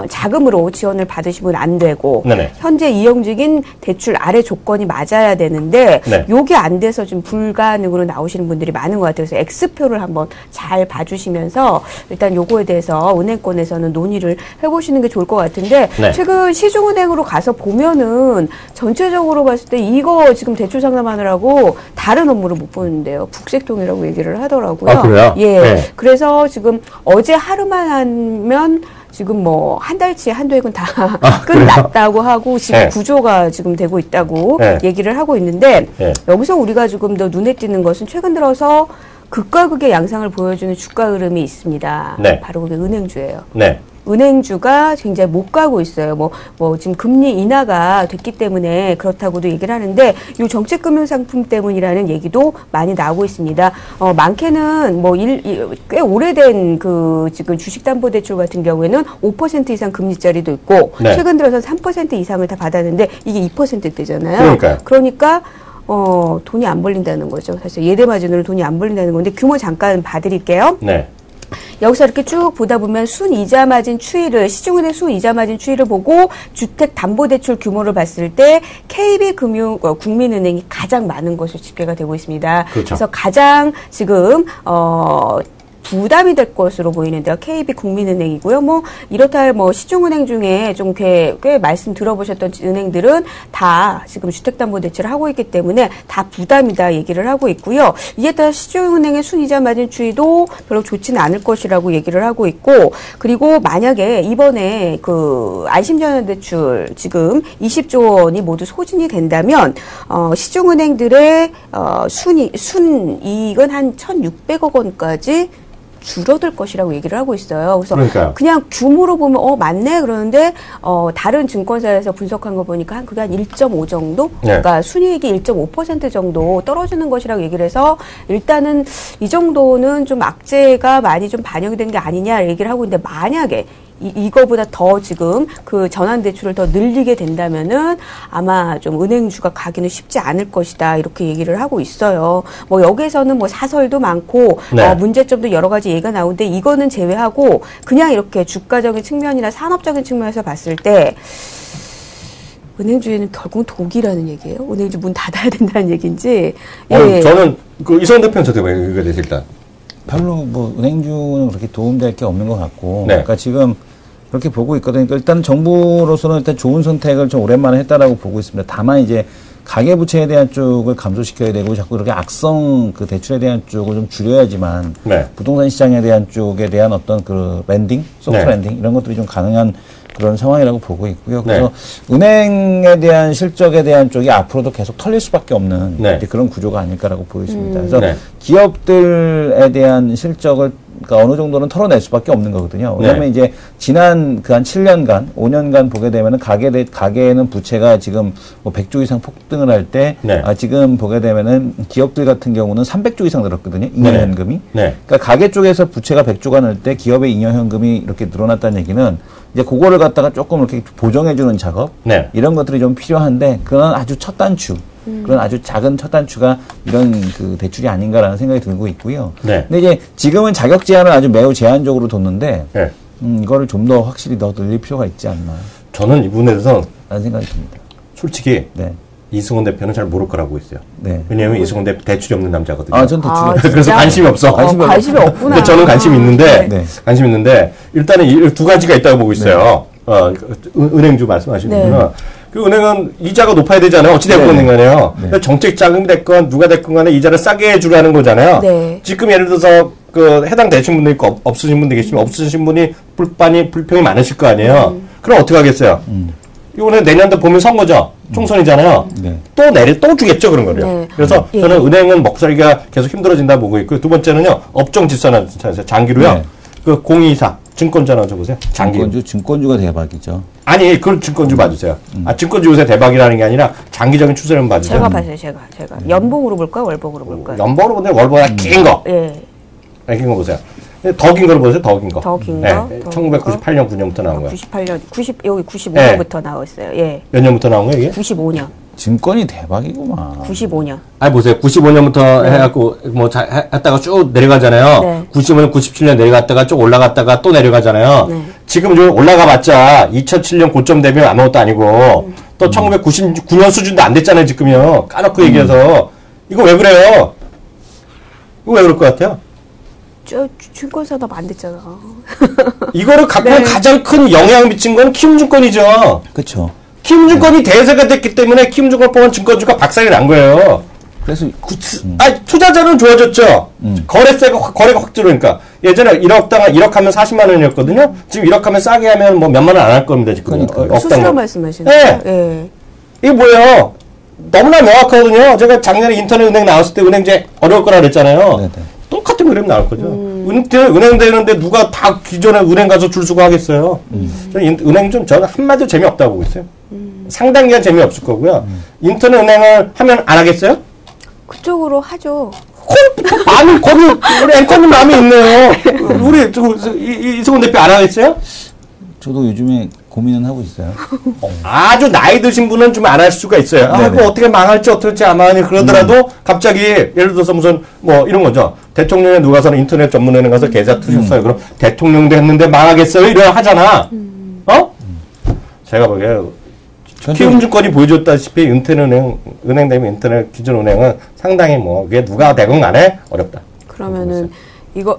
자금으로 지원을 받으시면 안 되고 네네. 현재 이용 중인 대출 아래 조건이 맞아야 되는데 네. 요게 안 돼서 좀 불가능으로 나오시는 분들이 많은 것 같아요. 그래서 X표를 한번 잘 봐주시면서 일단 요거에 대해서 은행권에서는 논의를 해보시는 게 좋을 것 같은데 네. 최근 시중은행으로 가서 보면은 전체적으로 봤을 때 이거 지금 대출 상담하느라고 다른 업무를 못 보는데요. 북색통이라고 얘기를 하더라고요. 아, 그래요? 예. 네. 그래서 지금 어제 하루만 하면 지금 뭐 한 달치의 한도액은 다 끝났다고 하고 지금 네. 구조가 지금 되고 있다고 네. 얘기를 하고 있는데 네. 여기서 우리가 조금 더 눈에 띄는 것은 최근 들어서 극과 극의 양상을 보여주는 주가 흐름이 있습니다. 네. 바로 그게 은행주예요. 네. 은행주가 굉장히 못 가고 있어요. 뭐 지금 금리 인하가 됐기 때문에 그렇다고도 얘기를 하는데 이 정책금융상품 때문이라는 얘기도 많이 나오고 있습니다. 많게는 꽤 오래된 그 지금 주식담보대출 같은 경우에는 5% 이상 금리짜리도 있고 네. 최근 들어서 3% 이상을 다 받았는데 이게 2%대잖아요. 그러니까요. 그러니까 돈이 안 벌린다는 거죠. 사실 예대 마진으로 돈이 안 벌린다는 건데 규모 잠깐 봐드릴게요. 네. 여기서 이렇게 쭉 보다 보면 순이자 마진 추이를 시중은행 순이자 마진 추이를 보고 주택담보대출 규모를 봤을 때 KB금융국민은행이 가장 많은 것으로 집계가 되고 있습니다. 그렇죠. 그래서 가장 지금 부담이 될 것으로 보이는 데가 KB국민은행이고요. 뭐 이렇다 할 시중은행 중에 좀 꽤 말씀 들어보셨던 은행들은 다 지금 주택담보대출을 하고 있기 때문에 다 부담이다 얘기를 하고 있고요. 이에 따라 시중은행의 순이자 마진 추이도 별로 좋지는 않을 것이라고 얘기를 하고 있고 그리고 만약에 이번에 그 안심전환대출 지금 20조 원이 모두 소진이 된다면 시중은행들의 순이익은 한 1,600억 원까지 줄어들 것이라고 얘기를 하고 있어요. 그래서 그러니까요. 그냥 규모로 보면 맞네 그러는데 다른 증권사에서 분석한 거 보니까 그게 한 1.5 정도? 네. 그러니까 순이익이 1.5% 정도 떨어지는 것이라고 얘기를 해서 일단은 이 정도는 좀 악재가 많이 좀 반영이 된 게 아니냐 얘기를 하고 있는데 만약에 이거보다 더 지금 그 전환대출을 더 늘리게 된다면은 아마 좀 은행주가 가기는 쉽지 않을 것이다 이렇게 얘기를 하고 있어요. 여기에서는 사설도 많고 네. 문제점도 여러 가지 얘기가 나오는데 이거는 제외하고 그냥 이렇게 주가적인 측면이나 산업적인 측면에서 봤을 때 은행주에는 결국 독이라는 얘기예요. 은행주 문 닫아야 된다는 얘기인지. 예. 저는 이성훈 대표는 저한테 왜 이거 돼서 일단 별로 은행주는 그렇게 도움될 게 없는 것 같고. 네. 그러니까 지금 그렇게 보고 있거든요. 그러니까 일단 정부로서는 일단 좋은 선택을 좀 오랜만에 했다라고 보고 있습니다. 다만 이제 가계부채에 대한 쪽을 감소시켜야 되고 자꾸 이렇게 악성 그 대출에 대한 쪽을 좀 줄여야지만 네. 부동산 시장에 대한 쪽에 대한 어떤 그 랜딩, 소프트 네. 랜딩 이런 것들이 좀 가능한 그런 상황이라고 보고 있고요. 그래서 네. 은행에 대한 실적에 대한 쪽이 앞으로도 계속 털릴 수밖에 없는 네. 그런 구조가 아닐까라고 보여집니다. 그래서 네. 기업들에 대한 실적을 그러니까 어느 정도는 털어낼 수밖에 없는 거거든요. 왜냐하면 네. 이제 지난 그 한 7년간, 5년간 보게 되면은 가계에는 부채가 지금 100조 이상 폭등을 할 때, 네. 지금 보게 되면은 기업들 같은 경우는 300조 이상 늘었거든요. 잉여현금이. 네. 그러니까 가계 쪽에서 부채가 100조가 늘 때 기업의 잉여현금이 이렇게 늘어났다는 얘기는 이제 그거를 갖다가 조금 이렇게 보정해주는 작업, 네. 이런 것들이 좀 필요한데 그런 아주 첫 단추. 그런 아주 작은 첫 단추가 이런 그 대출이 아닌가라는 생각이 들고 있고요. 네. 근데 이제 지금은 자격 제한을 아주 매우 제한적으로 뒀는데, 네. 이거를 좀 더 확실히 더 늘릴 필요가 있지 않나. 저는 이분에 대해서 라는 생각이 듭니다. 솔직히 네. 이승원 대표는 잘 모를 거라고 있어요. 네. 왜냐하면 이승원 대표 대출이 없는 남자거든요. 아, 전 대출이 그래서 진짜? 관심이 없어. 관심이 없구나. 근데 저는 관심이 있는데, 네. 관심 있는데, 일단은 이 두 가지가 있다고 보고 있어요. 은행주 말씀하시는 네. 분은. 그 은행은 이자가 높아야 되잖아요. 어찌됐건 네. 간에요. 네. 정책 자금이 됐건 누가 됐건 간에 이자를 싸게 해주라는 거잖아요. 네. 지금 예를 들어서 그 해당 되신 분도 있고 없으신 분도 계시지만 없으신 분이 불평이 많으실 거 아니에요. 그럼 어떻게 하겠어요? 이번에 내년도 보면 선거죠. 총선이잖아요. 네. 또 주겠죠, 그런 거를. 네. 그래서 예. 저는 은행은 먹살기가 계속 힘들어진다 보고 있고, 두 번째는요, 업종 질서나 장기로요. 네. 그 024 증권자 줘보세요. 장기. 증권주가 대박이죠. 아니, 그걸 증권주 봐주세요. 증권주 요새 대박이라는 게 아니라 장기적인 추세를 봐주세요. 제가 봐서요, 제가. 연봉으로 볼까요? 월봉으로 볼까요? 연봉으로 보면 월보다 긴 거. 예. 긴 거 보세요. 더 긴 거를 보세요, 더 긴 거. 더 긴 네, 거? 1998년, 9년부터 나온 거예요. 98년, 여기 95년부터 나왔어요. 예. 몇 년부터 나온 거예요, 이게? 95년. 증권이 대박이구만. 95년. 아니, 보세요. 95년부터 해갖고, 했다가 쭉 내려가잖아요. 네. 95년, 97년 내려갔다가 쭉 올라갔다가 또 내려가잖아요. 네. 지금 좀 올라가봤자 2007년 고점 대비면 아무것도 아니고, 또 1999년 수준도 안 됐잖아요, 지금요. 까놓고 얘기해서. 이거 왜 그래요? 이거 왜 그럴 것 같아요? 증권사도 안 됐잖아. 이거를 갖고 온 가장 큰 영향을 미친 건 키움증권이죠. 그렇죠. 키움증권이 대세가 됐기 때문에 키움증권 뽑은 증권주가 박살이 난 거예요. 그래서 투자자는 좋아졌죠. 거래가 확 줄으니까. 예전에 1억 하면 40만 원이었거든요. 지금 1억 하면 싸게 하면 뭐 몇만 원 안 할 겁니다, 지금. 그러니까요. 수수료 말씀하시는 네. 거예요? 예. 이게 뭐예요? 너무나 명확하거든요. 제가 작년에 인터넷 은행 나왔을 때 은행제 어려울 거라 그랬잖아요. 네네. 똑같은 그림 나올 거죠. 은행 되는데 누가 다 기존에 은행 가서 줄 서고 하겠어요. 저는 은행 저는 한마디로 재미없다고 보고 있어요. 상당 기간 재미없을 거고요. 인터넷 은행을 하면 안 하겠어요? 그쪽으로 하죠. 거기 우리 앵커님 마음이 있네요. 우리 이승훈 대표 안 하겠어요? 저도 요즘에 고민은 하고 있어요. 아주 나이 드신 분은 좀 안 할 수가 있어요. 아, 네네. 뭐 어떻게 망할지 어떨지 아마니 그러더라도 갑자기 예를 들어서 무슨 뭐 이런 거죠. 대통령에 누가서는 인터넷 전문은행 가서 계좌 트셨어요. 그럼 대통령도 했는데 망하겠어요? 이런 하잖아. 제가 보기에 키움증권이 보여줬다시피 은행 되면 인터넷 기존 은행은 상당히 뭐 그게 누가 되건 간에 어렵다. 그러면은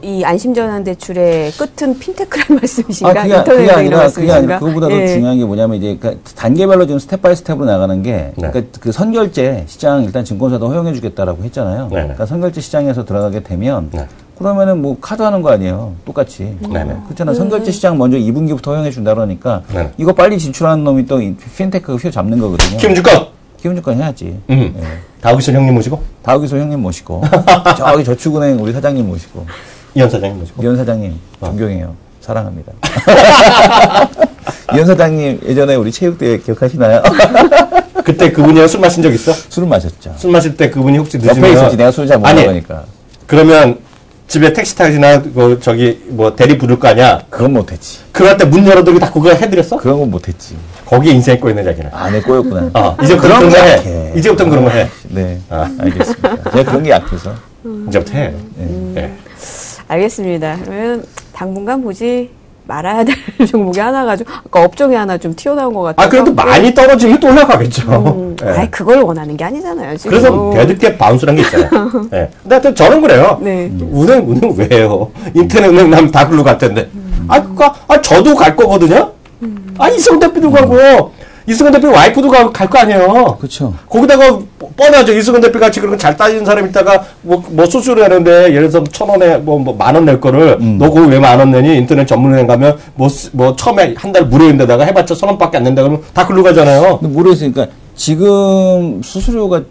이 안심전환 대출의 끝은 핀테크란 말씀이신가? 그게 아니라 말씀이신가? 그거보다 예. 더 중요한 게 뭐냐면 이제 단계별로 지금 스텝 바이 스텝으로 나가는 게 그러니까 그 선결제 시장 일단 증권사도 허용해 주겠다라고 했잖아요. 네네. 그러니까 선결제 시장에서 들어가게 되면 네. 그러면은 뭐 카드 하는 거 아니에요. 똑같이. 네네. 그렇잖아. 선결제 시장 먼저 2분기부터 허용해 준다 그러니까 네네. 이거 빨리 진출하는 놈이 또 핀테크가 휘어 잡는 거거든요. 키움증권. 키움증권 해야지. 다우기선 형님 모시고 다우기소 형님 모시고 저기 저축은행 우리 사장님 모시고 이현 사장님 모시고. 이현 사장님 존경해요. 사랑합니다. 이현 사장님 예전에 우리 체육대회 기억하시나요? 그때 그분이랑 술 마신 적 있어? 술을 마셨죠. 술 마실 때 그분이 혹시 옆에 늦으면 있었지. 내가 술 잘 못 아니, 먹으니까. 그러면 집에 택시 타기나 대리 부를 거 아니야? 그건 못했지. 그럴 때 문 열어두고 다 그거 해드렸어? 그런 건 못했지. 거기에 인생이 꼬이는 자기는. 안에 꼬였구나. 이제부터 그런 거 해. 이제부터 그런 거 해. 네. 알겠습니다. 제가 그런 게 약해서. 이제부터 해. 네. 알겠습니다. 그러면 당분간 보지 말아야 될 종목이 하나 가지고 아까 업종이 하나 좀 튀어나온 것 같아요. 그래도 많이 떨어지면 또 올라가겠죠. 네. 아이, 그걸 원하는 게 아니잖아요. 지금. 그래서 대드게 바운스란 게 있잖아요. 네. 근데 하여튼 저는 그래요. 네. 은행 왜요? 인터넷 은행 나면 다 글로 갈 텐데. 저도 갈 거거든요? 이승훈 대표도 가고, 이승훈 대표 와이프도 갈 거 아니에요. 그렇죠. 거기다가 뻔하죠. 이승훈 대표 같이 그런 거 잘 따지는 사람 있다가 뭐 수수료 내는데 예를 들어서 1,000원에 만 원 낼 거를 너 그거 왜 만 원 내니? 인터넷 전문은행 가면 뭐 처음에 한 달 무료인데다가 해봤자 1,000원밖에 안 낸다 그러면 다 글로 가잖아요. 근데 모르겠으니까 지금 수수료가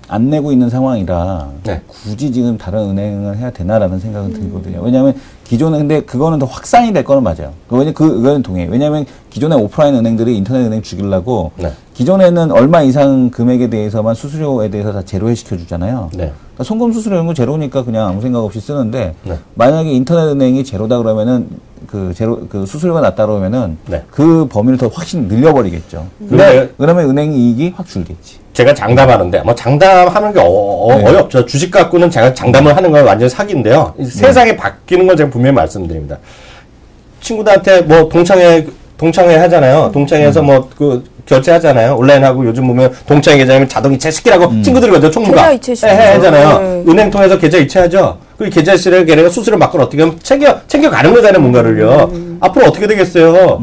안 내고 있는 상황이라 네. 굳이 지금 다른 은행을 해야 되나라는 생각은 들거든요. 왜냐하면 기존에 근데 그거는 더 확산이 될 거는 맞아요. 그거는 동의해요. 왜냐하면 기존의 오프라인 은행들이 인터넷 은행 죽이려고 네. 기존에는 얼마 이상 금액에 대해서만 수수료에 대해서 다 제로해 시켜주잖아요. 네. 그러니까 송금 수수료 이런 거 제로니까 그냥 아무 생각 없이 쓰는데 네. 만약에 인터넷 은행이 제로다 그러면은 그 수수료가 낮다 그러면은 네. 그 범위를 더 확실히 늘려버리겠죠. 근데 그러면 은행 이익이 확 줄겠지. 제가 장담하는데, 장담하는 게 어렵죠. 주식 갖고는 제가 장담을 하는 건 완전 사기인데요. 세상이 바뀌는 건 제가 분명히 말씀드립니다. 친구들한테 동창회 동창회 하잖아요. 동창회에서 뭐 그 결제하잖아요. 온라인하고 요즘 보면 동창회 계좌면 자동 이체시키라고 친구들이 거죠. 총무가 계좌 이체시키죠. 하잖아요. 네. 은행 통해서 계좌 이체하죠. 그 계좌 이체를 걔네가 수수료 받고 어떻게 하면 챙겨가는 거잖아요. 뭔가를요. 앞으로 어떻게 되겠어요?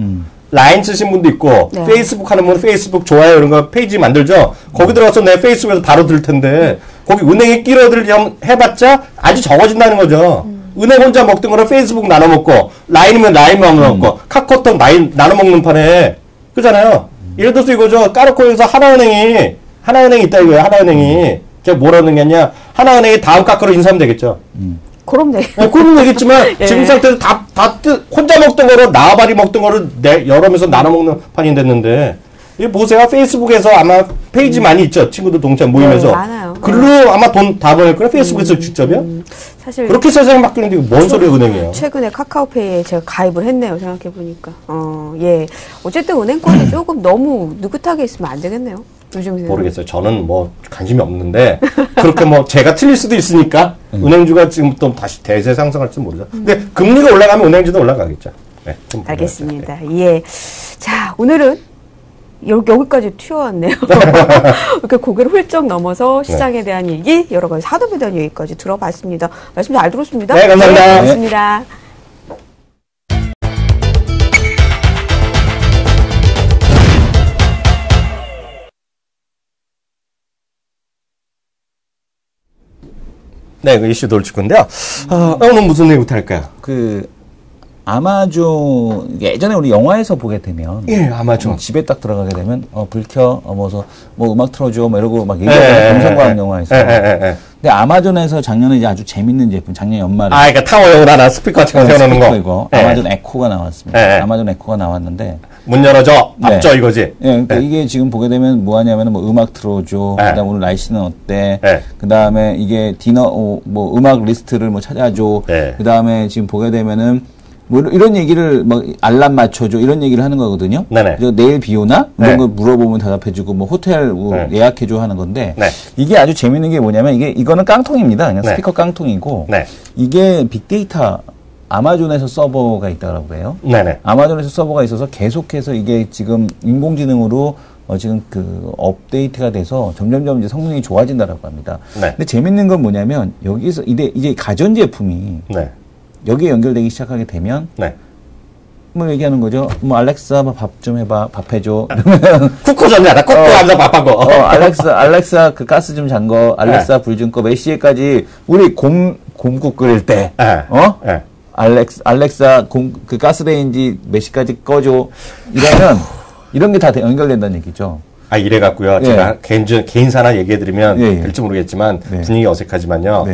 라인 쓰신 분도 있고 네. 페이스북 하는 분은 페이스북 좋아요 이런 거 페이지 만들죠. 거기 들어가서 내 페이스북에서 바로 들 텐데 거기 은행에 끼러들려면 해봤자 아주 적어진다는 거죠. 은행 혼자 먹던 거를 페이스북 나눠 먹고 라인이면 라인 나눠 먹고 카카오톡 라인 나눠 먹는 판에 그잖아요. 예를 들어서 이거죠. 까르코에서 하나은행이 있다 이거예요. 하나은행이 제가 뭐라는 게 아니냐. 하나은행이 다음 까르코로 인수하면 되겠죠. 그럼 네. 그러면 되겠지만 예. 지금 상태에서 혼자 먹던 거를 나와바리 먹던 거를 여러 명에서 나눠 먹는 판이 됐는데 이 보세요. 페이스북에서 아마 페이지 많이 있죠. 친구들 동창 모임에서. 네, 많아요. 글로 아마 돈 다 보낼 거예요. 페이스북에서 직접이요? 사실 그렇게 세상이 바뀌는데 이거 뭔 소리예요, 은행이에요? 최근에 카카오페이에 제가 가입을 했네요. 생각해 보니까. 예. 어쨌든 은행권이 조금 너무 느긋하게 있으면 안 되겠네요. 요즘 모르겠어요. 저는 뭐 관심이 없는데 그렇게 뭐 제가 틀릴 수도 있으니까 은행주가 지금 또 다시 대세 상승할지 모르죠. 근데 금리가 올라가면 은행주도 올라가겠죠. 네, 알겠습니다. 예. 자, 오늘은 여기까지 튀어왔네요. 이렇게 고개를 훌쩍 넘어서 시장에 대한 얘기, 여러 가지 산업에 대한 얘기까지 들어봤습니다. 말씀 잘 들었습니다. 네, 감사합니다. 네, 고맙습니다. 네, 그 이슈 돌출 건데요. 오늘 무슨 얘기부터 할까요? 아마존 예전에 우리 영화에서 보게 되면 예, 아마존 집에 딱 들어가게 되면 불 켜, 뭐 음악 틀어줘, 뭐 이러고 막 얘기하는 동성과학 영화에서. 근데 아마존에서 작년에 이제 아주 재밌는 제품, 작년 연말에. 그러니까 타워용으로 하나 스피커 같은 거 세워놓는 거. 이거 아마존 에코가 나왔습니다. 아마존 에코가 나왔는데 문 열어줘, 앞져 이거지. 예, 그러니까 이게 지금 보게 되면 뭐 하냐면은 뭐 음악 틀어줘, 그다음 오늘 날씨는 어때, 그다음에 이게 뭐 음악 리스트를 뭐 찾아줘, 그다음에 지금 보게 되면은 뭐 이런 얘기를 뭐 알람 맞춰줘 이런 얘기를 하는 거거든요. 네네. 그래서 내일 비 오나 이런 거 물어보면 대답해주고 뭐 호텔 뭐 예약해줘 하는 건데 이게 아주 재밌는 게 뭐냐면 이거는 깡통입니다. 그냥 스피커 깡통이고 이게 빅데이터 아마존에서 서버가 있다고 그래요. 네네. 아마존에서 서버가 있어서 계속해서 이게 지금 인공지능으로 지금 업데이트가 돼서 점점점 이제 성능이 좋아진다라고 합니다. 근데 재밌는 건 뭐냐면 여기서 이제 가전제품이 여기에 연결되기 시작하게 되면 뭐 얘기하는 거죠. 뭐 알렉사 밥 좀 해봐, 밥 해줘. 쿠쿠 전자다. 쿠쿠 앉아 밥하고. 알렉사 그 가스 좀 잠궈. 알렉사 불 좀 꺼. 몇 시에까지 우리 곰국 끓일 때 알렉사 그 가스레인지 몇 시까지 꺼줘. 이러면 이런 게 다 연결된다는 얘기죠. 이래갖고요. 제가 개인사나 얘기해드리면 될지 모르겠지만 분위기 어색하지만요.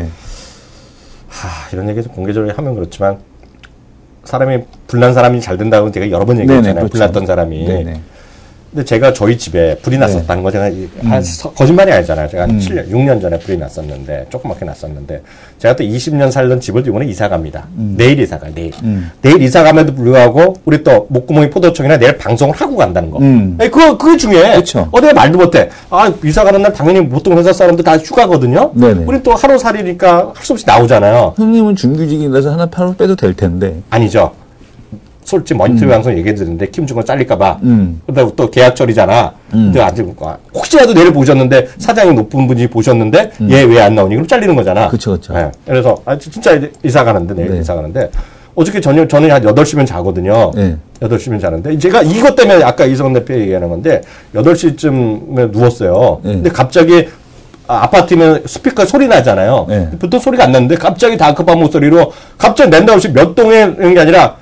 이런 얘기 좀 공개적으로 하면 그렇지만 사람이 불난 사람이 잘 된다고 제가 여러 번 얘기했잖아요. 그렇죠. 불났던 사람이. 근데 제가 저희 집에 불이 났었다는 거 제가 거짓말이 아니잖아요. 제가 한 7년, 6년 전에 불이 났었는데 조그맣게 났었는데 제가 또 20년 살던 집을 이번에 이사 갑니다. 내일 이사 가요. 내일 이사 감에도 불구하고 우리 또 목구멍이 포도청이나 내일 방송을 하고 간다는 거. 그게 중요해. 그쵸. 어디에 말도 못해. 이사 가는 날 당연히 보통 회사 사람들 다 휴가거든요. 우리 또 하루 살이니까 할 수 없이 나오잖아요. 형님은 중규직이라서 하나 팔을 빼도 될 텐데. 아니죠. 솔직히 머니터리 방송 얘기 드렸는데 김중건 잘릴까봐. 그러다 또 계약철이잖아. 근데 아직 혹시라도 내일 보셨는데 사장이 높은 분이 보셨는데 얘 왜 안 나오니? 그럼 잘리는 거잖아. 그쵸. 그래서 진짜 이사 가는데 내일 이사 가는데 어저께 저는 한 8시면 자거든요. 8시면 자는데 제가 이것 때문에 아까 이성원 대표 얘기하는 건데 8시쯤에 누웠어요. 근데 갑자기 아파트면 스피커 소리 나잖아요. 보통 소리가 안 나는데 갑자기 다크반 목소리로 갑자기 낸다없이 몇 동에 있는 게 아니라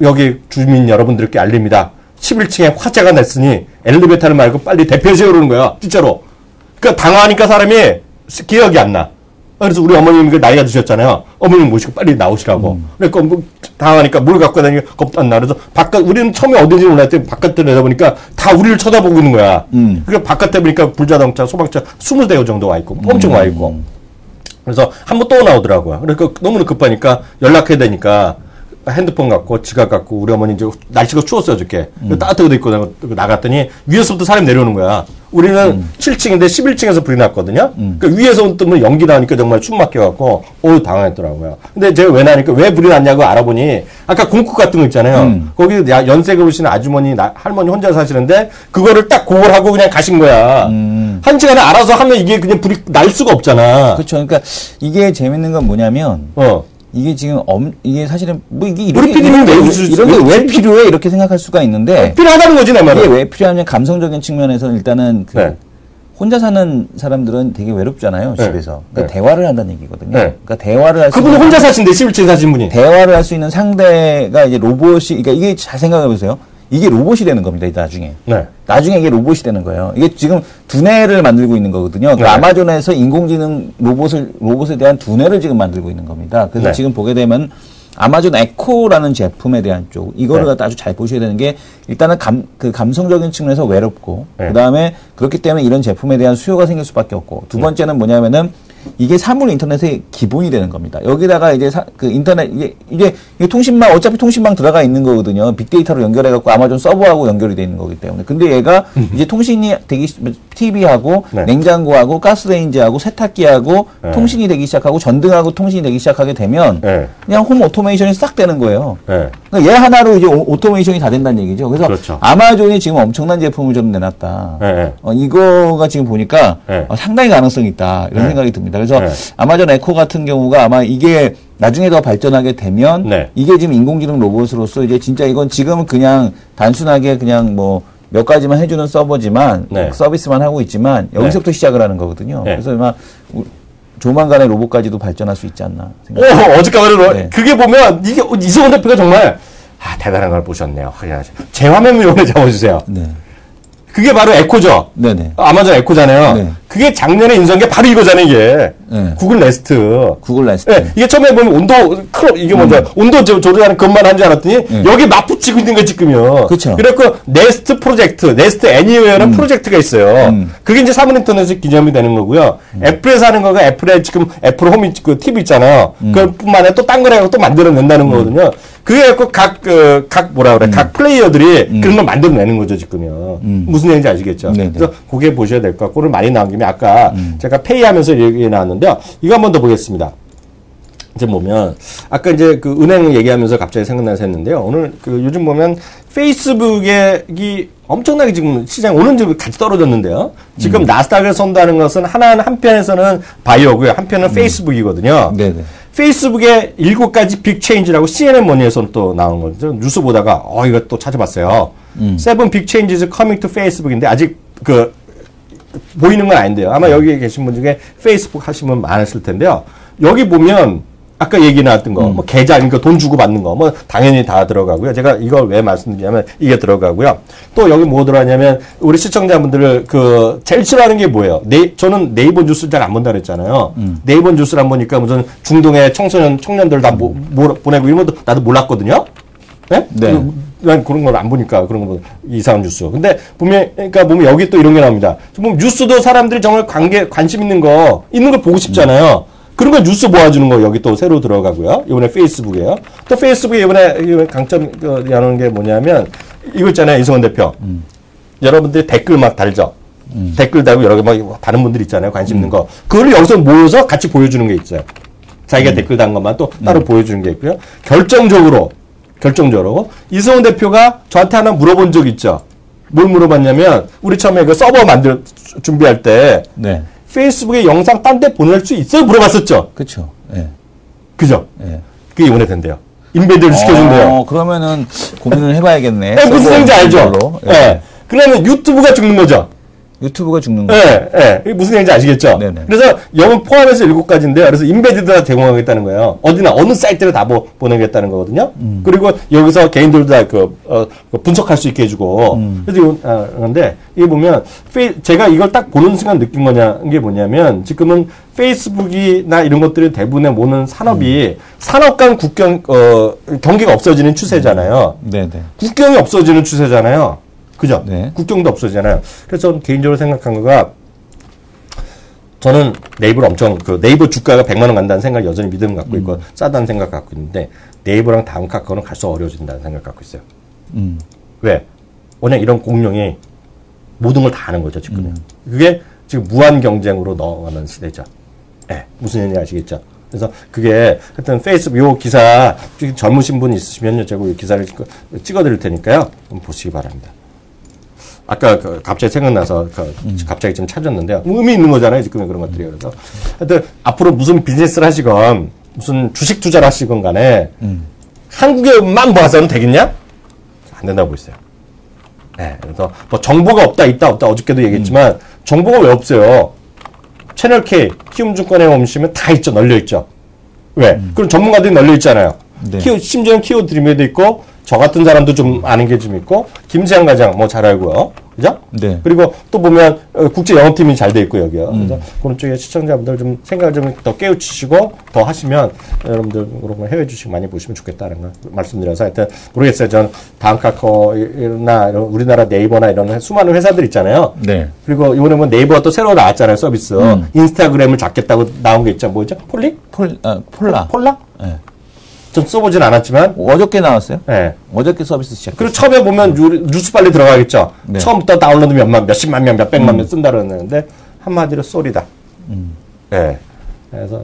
여기 주민 여러분들께 알립니다. 11층에 화재가 났으니 엘리베이터를 말고 빨리 대피하세요 그러는 거야. 진짜로. 그러니까 당황하니까 사람이 기억이 안 나. 그래서 우리 어머님 나이가 드셨잖아요. 어머님 모시고 빨리 나오시라고. 그러니까 뭐 당황하니까 뭘 갖고 다니니까 겁도 안 나. 그래서 우리는 처음에 어딘지 몰랐더니 바깥을 내다보니까 다 우리를 쳐다보고 있는 거야. 그러니까 바깥에 보니까 불자동차, 소방차 20대 정도 와 있고 엄청 와 있고. 그래서 한 번 또 나오더라고요. 그러니까 너무 급하니까 연락해야 되니까 핸드폰 갖고 지갑 갖고 우리 어머니 이제 날씨가 추웠어요 어저께 따뜻하게 입고 나갔더니 위에서부터 사람이 내려오는 거야. 우리는 7층인데 11층에서 불이 났거든요. 그러니까 위에서 뜨면 연기 나니까 정말 숨 막혀갖고, 당황했더라고요. 근데 제가 왜 나니까 왜 불이 났냐고 알아보니, 아까 공국 같은 거 있잖아요. 거기 연세가 오시는 아주머니, 할머니 혼자 사시는데, 그거를 딱 고발하고 그냥 가신 거야. 한 시간에 알아서 하면 이게 그냥 불이 날 수가 없잖아. 그렇죠. 그러니까 이게 재밌는 건 뭐냐면, 이게 지금 이게 사실은 뭐 이게 이런 게 왜 필요해 이렇게 생각할 수가 있는데 필요하다는 거지 내 말은. 이게 왜 필요하냐면 감성적인 측면에서 일단은 혼자 사는 사람들은 되게 외롭잖아요 집에서. 그러니까 대화를 한다는 얘기거든요. 그러니까 대화를 할 수 그분은 혼자 사신데 11층 사신 분이. 대화를 할 수 있는 상대가 이제 로봇이 그러니까 이게 잘 생각해 보세요. 이게 로봇이 되는 겁니다. 나중에. 나중에 이게 로봇이 되는 거예요. 이게 지금 두뇌를 만들고 있는 거거든요. 그러니까 아마존에서 인공지능 로봇에 대한 두뇌를 지금 만들고 있는 겁니다. 그래서 지금 보게 되면 아마존 에코라는 제품에 대한 쪽 이거를 갖다 아주 잘 보셔야 되는 게 일단은 감성적인 측면에서 외롭고 그다음에 그렇기 때문에 이런 제품에 대한 수요가 생길 수밖에 없고 두 번째는 뭐냐면은 이게 사물 인터넷의 기본이 되는 겁니다. 여기다가 이제 인터넷 이게 통신망 어차피 통신망 들어가 있는 거거든요. 빅데이터로 연결해 갖고 아마존 서버하고 연결이 돼 있는 거기 때문에. 근데 얘가 이제 통신이 되기 TV하고 냉장고하고 가스레인지하고 세탁기하고 통신이 되기 시작하고 전등하고 통신이 되기 시작하게 되면 그냥 홈 오토메이션이 싹 되는 거예요. 그러니까 얘 하나로 이제 오토메이션이 다 된다는 얘기죠. 그래서 그렇죠. 아마존이 지금 엄청난 제품을 좀 내놨다. 이거가 지금 보니까 상당히 가능성이 있다 이런 생각이 듭니다. 그래서 아마존 에코 같은 경우가 아마 이게 나중에 더 발전하게 되면 이게 지금 인공지능 로봇으로서 이제 진짜 이건 지금은 그냥 단순하게 그냥 뭐 몇 가지만 해주는 서버지만 서비스만 하고 있지만 여기서부터 시작을 하는 거거든요. 그래서 아마 조만간에 로봇까지도 발전할 수 있지 않나 생각합니다. 어저께는 그게 보면 이게 이성훈 대표가 정말 대단한 걸 보셨네요. 제 화면을 이번에 잡아주세요. 그게 바로 에코죠. 아마존 에코잖아요. 그게 작년에 인수한 게 바로 이거잖아요, 이게. 구글 네스트. 이게 처음에 보면 이게 먼저 온도 조절하는 것만 한 줄 알았더니 여기 맞붙이고 있는 거 지금요. 그렇죠. 그래갖고 네스트 프로젝트, 네스트 애니웨어라는 프로젝트가 있어요. 그게 이제 사물 인터넷에 기념이 되는 거고요. 애플에서 하는 거가 애플에 지금 애플 홈이 그 TV 있잖아요. 그뿐만 아니라 또 딴 거라고 또 만들어낸다는 거거든요. 그게 갖고 각 플레이어들이 그런 걸 만들어내는 거죠, 지금요. 무슨 얘기인지 아시겠죠? 그래서 그게 보셔야 될 것 같고, 오늘 많이 나온 김에 아까 제가 페이하면서 얘기 나왔는데요. 이거 한 번 더 보겠습니다. 이제 보면, 아까 이제 그 은행 얘기하면서 갑자기 생각나서 했는데요. 오늘 요즘 보면 페이스북이 엄청나게 지금 시장 오는 집 같이 떨어졌는데요. 지금 나스닥을 선다는 것은 한편에서는 바이오고요. 한편은 페이스북이거든요. 페이스북의 7가지 빅 체인지라고 CNN 머니에서 또 나온 거죠. 뉴스 보다가 이거 또 찾아봤어요. 7 빅 체인지즈 커밍 투 페이스북인데 아직 보이는 건 아닌데요. 아마 여기 계신 분 중에 페이스북 하신 분 많으실 텐데요. 여기 보면 아까 얘기 나왔던 거, 뭐 계좌, 그러니까 돈 주고 받는 거, 뭐 당연히 다 들어가고요. 제가 이걸 왜 말씀드리냐면 이게 들어가고요. 또 여기 뭐 들어가냐면 우리 시청자분들을 제일 싫어하는 게 뭐예요? 저는 네이버 뉴스를 잘 안 본다 그랬잖아요. 네이버 뉴스를 안 보니까 무슨 중동의 청년들 다 보내고 이런 것도 나도 몰랐거든요. 난 그런 걸 안 보니까 그런 거 이상한 뉴스. 근데 그러니까 보면 여기 또 이런 게 나옵니다. 보면 뉴스도 사람들이 정말 관심 있는 걸 보고 싶잖아요. 그런 거 뉴스 모아주는 거 여기 또 새로 들어가고요. 이번에 페이스북이에요. 또 페이스북에 이번에 강점 여는 게 뭐냐면 이거 있잖아요. 이성훈 대표. 여러분들이 댓글 막 달죠. 댓글 달고 여러 개 막 다른 분들 있잖아요. 관심 있는 거. 그걸 여기서 모여서 같이 보여주는 게 있어요. 자기가 댓글 단 것만 또 따로 보여주는 게 있고요. 결정적으로 이성훈 대표가 저한테 하나 물어본 적 있죠. 뭘 물어봤냐면 우리 처음에 그 서버 준비할 때 페이스북에 영상 딴 데 보낼 수 있어요? 물어봤었죠. 그렇죠. 그죠? 그게 이번에 된대요. 인베드를 시켜준대요. 그러면은 고민을 해봐야겠네. 무슨 얘기인지 알죠? 그러면 유튜브가 죽는 거죠. 유튜브가 죽는 거죠. 이게 무슨 얘기인지 아시겠죠? 그래서 영어 포함해서 7가지인데요. 그래서 인베디드 다 제공하겠다는 거예요. 어느 사이트를 다 보내겠다는 거거든요. 그리고 여기서 개인들도 다 분석할 수 있게 해주고. 그래서 그런데 이게 보면 제가 이걸 딱 보는 순간 느낀 게 뭐냐면 지금은 페이스북이나 이런 것들이 대부분의 모든 산업이 산업 간 경계가 없어지는 추세잖아요. 국경이 없어지는 추세잖아요. 그죠? 국경도 없어지잖아요. 그래서 저는 개인적으로 생각한 거가 저는 네이버를 네이버 주가가 100만 원 간다는 생각 여전히 믿음 갖고 있고 싸다는 생각 갖고 있는데 네이버랑 다음 카카오는 갈수록 어려워진다는 생각 갖고 있어요. 왜? 워낙 이런 공룡이 모든 걸 다 하는 거죠, 지금은. 그게 지금 무한 경쟁으로 넘어가는 시대죠. 예, 무슨 얘기인지 아시겠죠? 그래서 그게 하여튼 페이스북 요 기사 젊으신 분 있으시면요, 제가 이 기사를 찍어드릴 테니까요, 한번 보시기 바랍니다. 아까 갑자기 생각나서 갑자기 지금 찾았는데요. 의미 있는 거잖아요, 지금 그런 것들이. 그래서 하여튼 앞으로 무슨 비즈니스를 하시건 무슨 주식 투자를 하시건 간에 한국에만 모아서는 되겠냐? 안 된다고 보였어요. 네, 그래서 뭐 정보가 있다 어저께도 얘기했지만 정보가 왜 없어요? 채널 K, 키움증권에 오시면 다 있죠. 널려 있죠. 왜? 그럼 전문가들이 널려 있잖아요. 네. 심지어는 키워드 드림에도 있고 저 같은 사람도 좀 아는 게 좀 있고 김세환 과장 뭐 잘 알고요. 그죠? 네. 그리고 또 보면 국제 영어팀이 잘 돼 있고 여기요. 그래서 그런 쪽에 시청자분들 좀 생각을 좀 더 깨우치시고 더 하시면 여러분들 그런 해외 주식 많이 보시면 좋겠다는 거 말씀드려서 하여튼 모르겠어요. 전 다음카카오나 우리나라 네이버나 이런 수많은 회사들 있잖아요. 네. 그리고 이번에 뭐 네이버가 또 새로 나왔잖아요. 서비스. 인스타그램을 잡겠다고 나온 게 있죠. 뭐죠? 폴라. 폴라? 네. 전 써보진 않았지만. 어저께 나왔어요? 네. 어저께 서비스 시작했어요. 그리고 처음에 보면 뉴스 빨리 들어가겠죠. 네. 처음부터 다운로드 몇십만 명, 몇백만 명 쓴다 그러는데 한마디로 쏘리다. 네. 그래서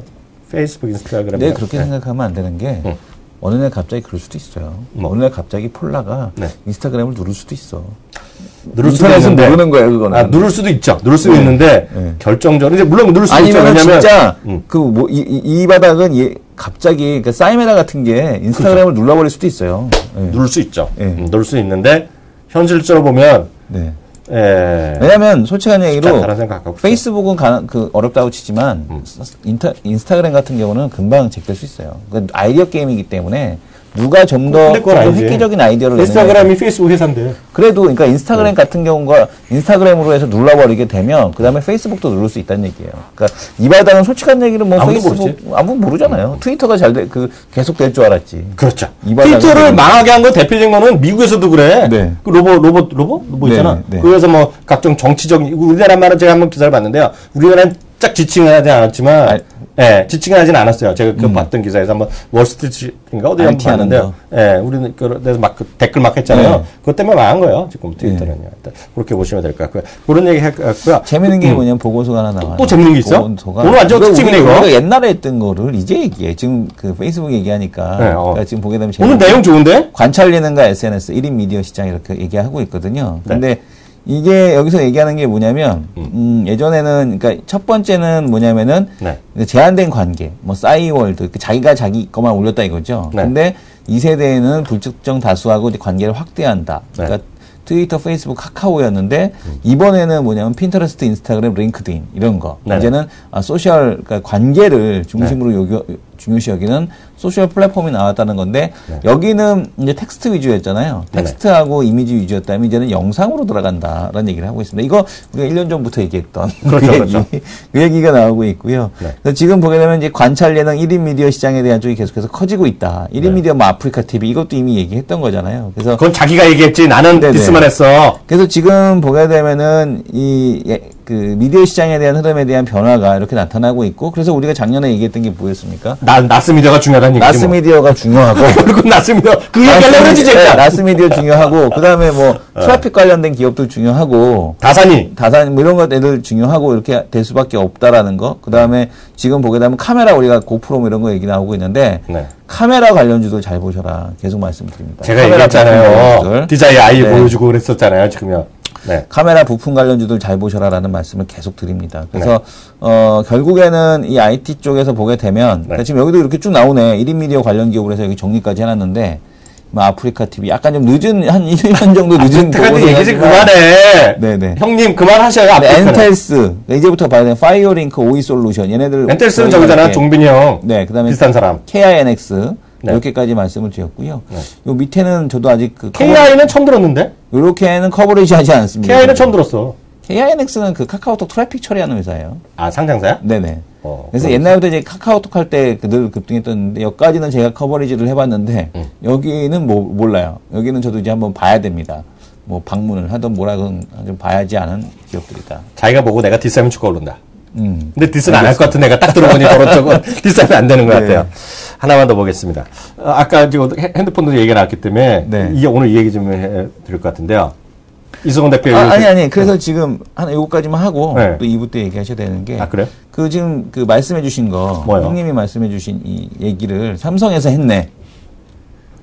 페이스북, 인스타그램. 네, 그렇게 생각하면 안 되는 게 어느 날 갑자기 그럴 수도 있어요. 어느 날 갑자기 폴라가 네. 인스타그램을 누를 수도 있어. 누를 수도 인터넷은 있는데. 모르는 거예요, 그거는. 누를 수도 있죠. 누를 수도 있는데 네. 결정적으로 이제 물론 누를 수도 있죠. 아니면 왜냐면 진짜 이 바닥은 갑자기 그 사이메다 같은 게 인스타그램을 눌러버릴 수도 있어요. 네. 누를 수 있죠. 네. 누를 수 있는데 현실적으로 보면 네. 예. 왜냐면 솔직한 얘기로 다른 생각 없어요. 페이스북은 어렵다고 치지만 인스타그램 같은 경우는 금방 제낄 수 있어요. 아이디어 게임이기 때문에 누가 좀 더 획기적인 아이디어를 인스타그램이 페이스북 회사인데. 그래도 그러니까 인스타그램 같은 경우가 인스타그램으로 해서 눌러버리게 되면 그 다음에 페이스북도 누를 수 있다는 얘기예요. 그러니까 이 바닥은 솔직한 얘기는 뭐 아무도 페이스북 모르지. 아무도 모르잖아요. 트위터가 계속 될 줄 알았지. 그렇죠. 이 바닥은 트위터를 망하게 한 거 대표적인 거는 미국에서도 그래. 네. 그 로봇 뭐 있잖아. 네, 네. 그래서 뭐 각종 정치적인 우리나라 말은 제가 한번 기사를 봤는데요. 우리나라는 쫙 지칭을 하지 않았지만, 예, 지칭을 하진 않았어요. 제가 그 봤던 기사에서 한번 월스트리트인가 어디 한번 봤는데요. 예, 우리는 그래서 막 댓글 막 했잖아요. 네. 그것 때문에 망한 거예요. 지금 트위터는요. 그렇게 보시면 될 것 같고요. 그런 얘기 했고요. 재밌는 게 뭐냐면 보고서가 하나 나와요. 또 재밌는 게 있어? 보고서가 오늘 완전 특집이네 이거. 우리가 옛날에 했던 거를 이제 얘기해. 지금 그 페이스북 얘기하니까. 네, 그러니까 지금 보게 되면 오늘 내용 좋은데? 관찰 예능과 SNS 1인 미디어 시장 이렇게 얘기하고 있거든요. 근데 이게 여기서 얘기하는 게 뭐냐면 예전에는 그러니까 첫 번째는 뭐냐면은 제한된 관계, 뭐 싸이월드 자기가 자기 것만 올렸다 이거죠. 근데 이 세대에는 불특정 다수하고 관계를 확대한다. 그러니까 트위터, 페이스북, 카카오였는데 이번에는 뭐냐면 핀터레스트, 인스타그램, 링크드인 이런 거. 이제는 소셜 그러니까 관계를 중심으로 중요시 여기는 소셜 플랫폼이 나왔다는 건데 여기는 이제 텍스트 위주였잖아요. 텍스트하고 이미지 위주였다면 이제는 영상으로 들어간다라는 얘기를 하고 있습니다. 이거 우리가 1년 전부터 얘기했던 그렇죠. 그 얘기가 나오고 있고요. 그래서 지금 보게 되면 이제 관찰 예능 1인 미디어 시장에 대한 쪽이 계속해서 커지고 있다. 1인 미디어 뭐 아프리카 TV 이것도 이미 얘기했던 거잖아요. 그래서 그건 자기가 얘기했지. 나는 디스만 했어. 그래서 지금 보게 되면은 그 미디어 시장에 대한 흐름에 대한 변화가 이렇게 나타나고 있고 그래서 우리가 작년에 얘기했던 게 뭐였습니까? 나스미디어가 중요하다는 얘기지. 나스미디어가 중요하고 그리고 나스미디어 그 얘기하려고 그러지 진짜. 나스미디어 중요하고 그다음에 뭐 트래픽 관련된 기업도 중요하고 다산 뭐 이런 것들 중요하고 이렇게 될 수밖에 없다라는 거. 그다음에 지금 보게 되면 카메라 우리가 고프로 뭐 이런 거 얘기 나오고 있는데 카메라 관련주도 잘 보셔라. 계속 말씀드립니다. 제가 얘기했잖아요. 디자이 아이 보여주고 그랬었잖아요. 지금요. 카메라 부품 관련주들 잘 보셔라라는 말씀을 계속 드립니다. 그래서 결국에는 이 IT 쪽에서 보게 되면 그러니까 지금 여기도 이렇게 쭉 나오네. 1인 미디어 관련 기업으로 해서 여기 정리까지 해놨는데 뭐 아프리카 TV 약간 좀 늦은 한 1년 정도 늦은 보고서 얘기 좀 그만해. 네네. 형님 그만하셔요. 엔텔스 이제부터 봐야 돼. 파이어링크 오이 솔루션 얘네들 엔텔스는 저기잖아. 종빈이 형. 네, 그다음에 비슷한 사람. KINX 이렇게까지 말씀을 드렸고요. 요 밑에는 저도 아직 KI는 처음 들었는데? 요렇게는 커버리지 하지 않습니다. KI는 처음 들었어. KINX는 그 카카오톡 트래픽 처리하는 회사예요. 아, 상장사야? 네네. 그래서 옛날부터 이제 카카오톡 할 때 늘 급등했던 여기까지는 제가 커버리지를 해봤는데 여기는 몰라요. 여기는 저도 이제 한번 봐야 됩니다. 뭐 방문을 하든 뭐라든 좀 봐야지 않은 기업들이다. 자기가 보고 내가 디스하면 주가 오른다. 근데 디스는 안 할 것 같은 애가 딱 들어보니 저런 쪽은 디스하면 안 되는 것 같아요. 하나만 더 보겠습니다. 아까 지금 핸드폰도 얘기가 나왔기 때문에 이게 오늘 이 얘기 좀 해드릴 것 같은데요. 이성훈 대표. 아니. 그래서 지금 한 요거까지만 하고 네. 또 2부 때 얘기하셔야 되는 게. 아, 그래요? 그 지금 그 말씀해 주신 거. 뭐요? 형님이 말씀해 주신 이 얘기를 삼성에서 했네.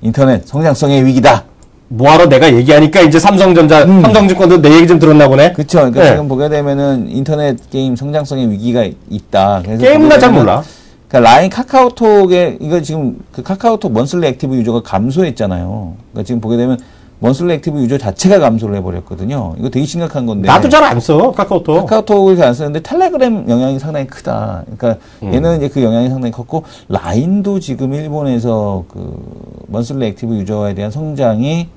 인터넷 성장성의 위기다. 뭐하러 내가 얘기하니까 이제 삼성증권도 내 얘기 좀 들었나 보네. 그렇죠. 그러니까 네. 지금 보게 되면은 인터넷 게임 성장성의 위기가 있다. 그래서 게임나 잘 몰라. 그러니까 라인 카카오톡에 이거 지금 그 카카오톡 먼슬리 액티브 유저가 감소했잖아요. 그러니까 지금 보게 되면 먼슬리 액티브 유저 자체가 감소를 해버렸거든요. 이거 되게 심각한 건데. 나도 잘 안 써, 카카오톡. 카카오톡을 잘 안 쓰는데 텔레그램 영향이 상당히 크다. 그러니까 얘는 이제 그 영향이 상당히 컸고 라인도 지금 일본에서 그 먼슬리 액티브 유저에 대한 성장이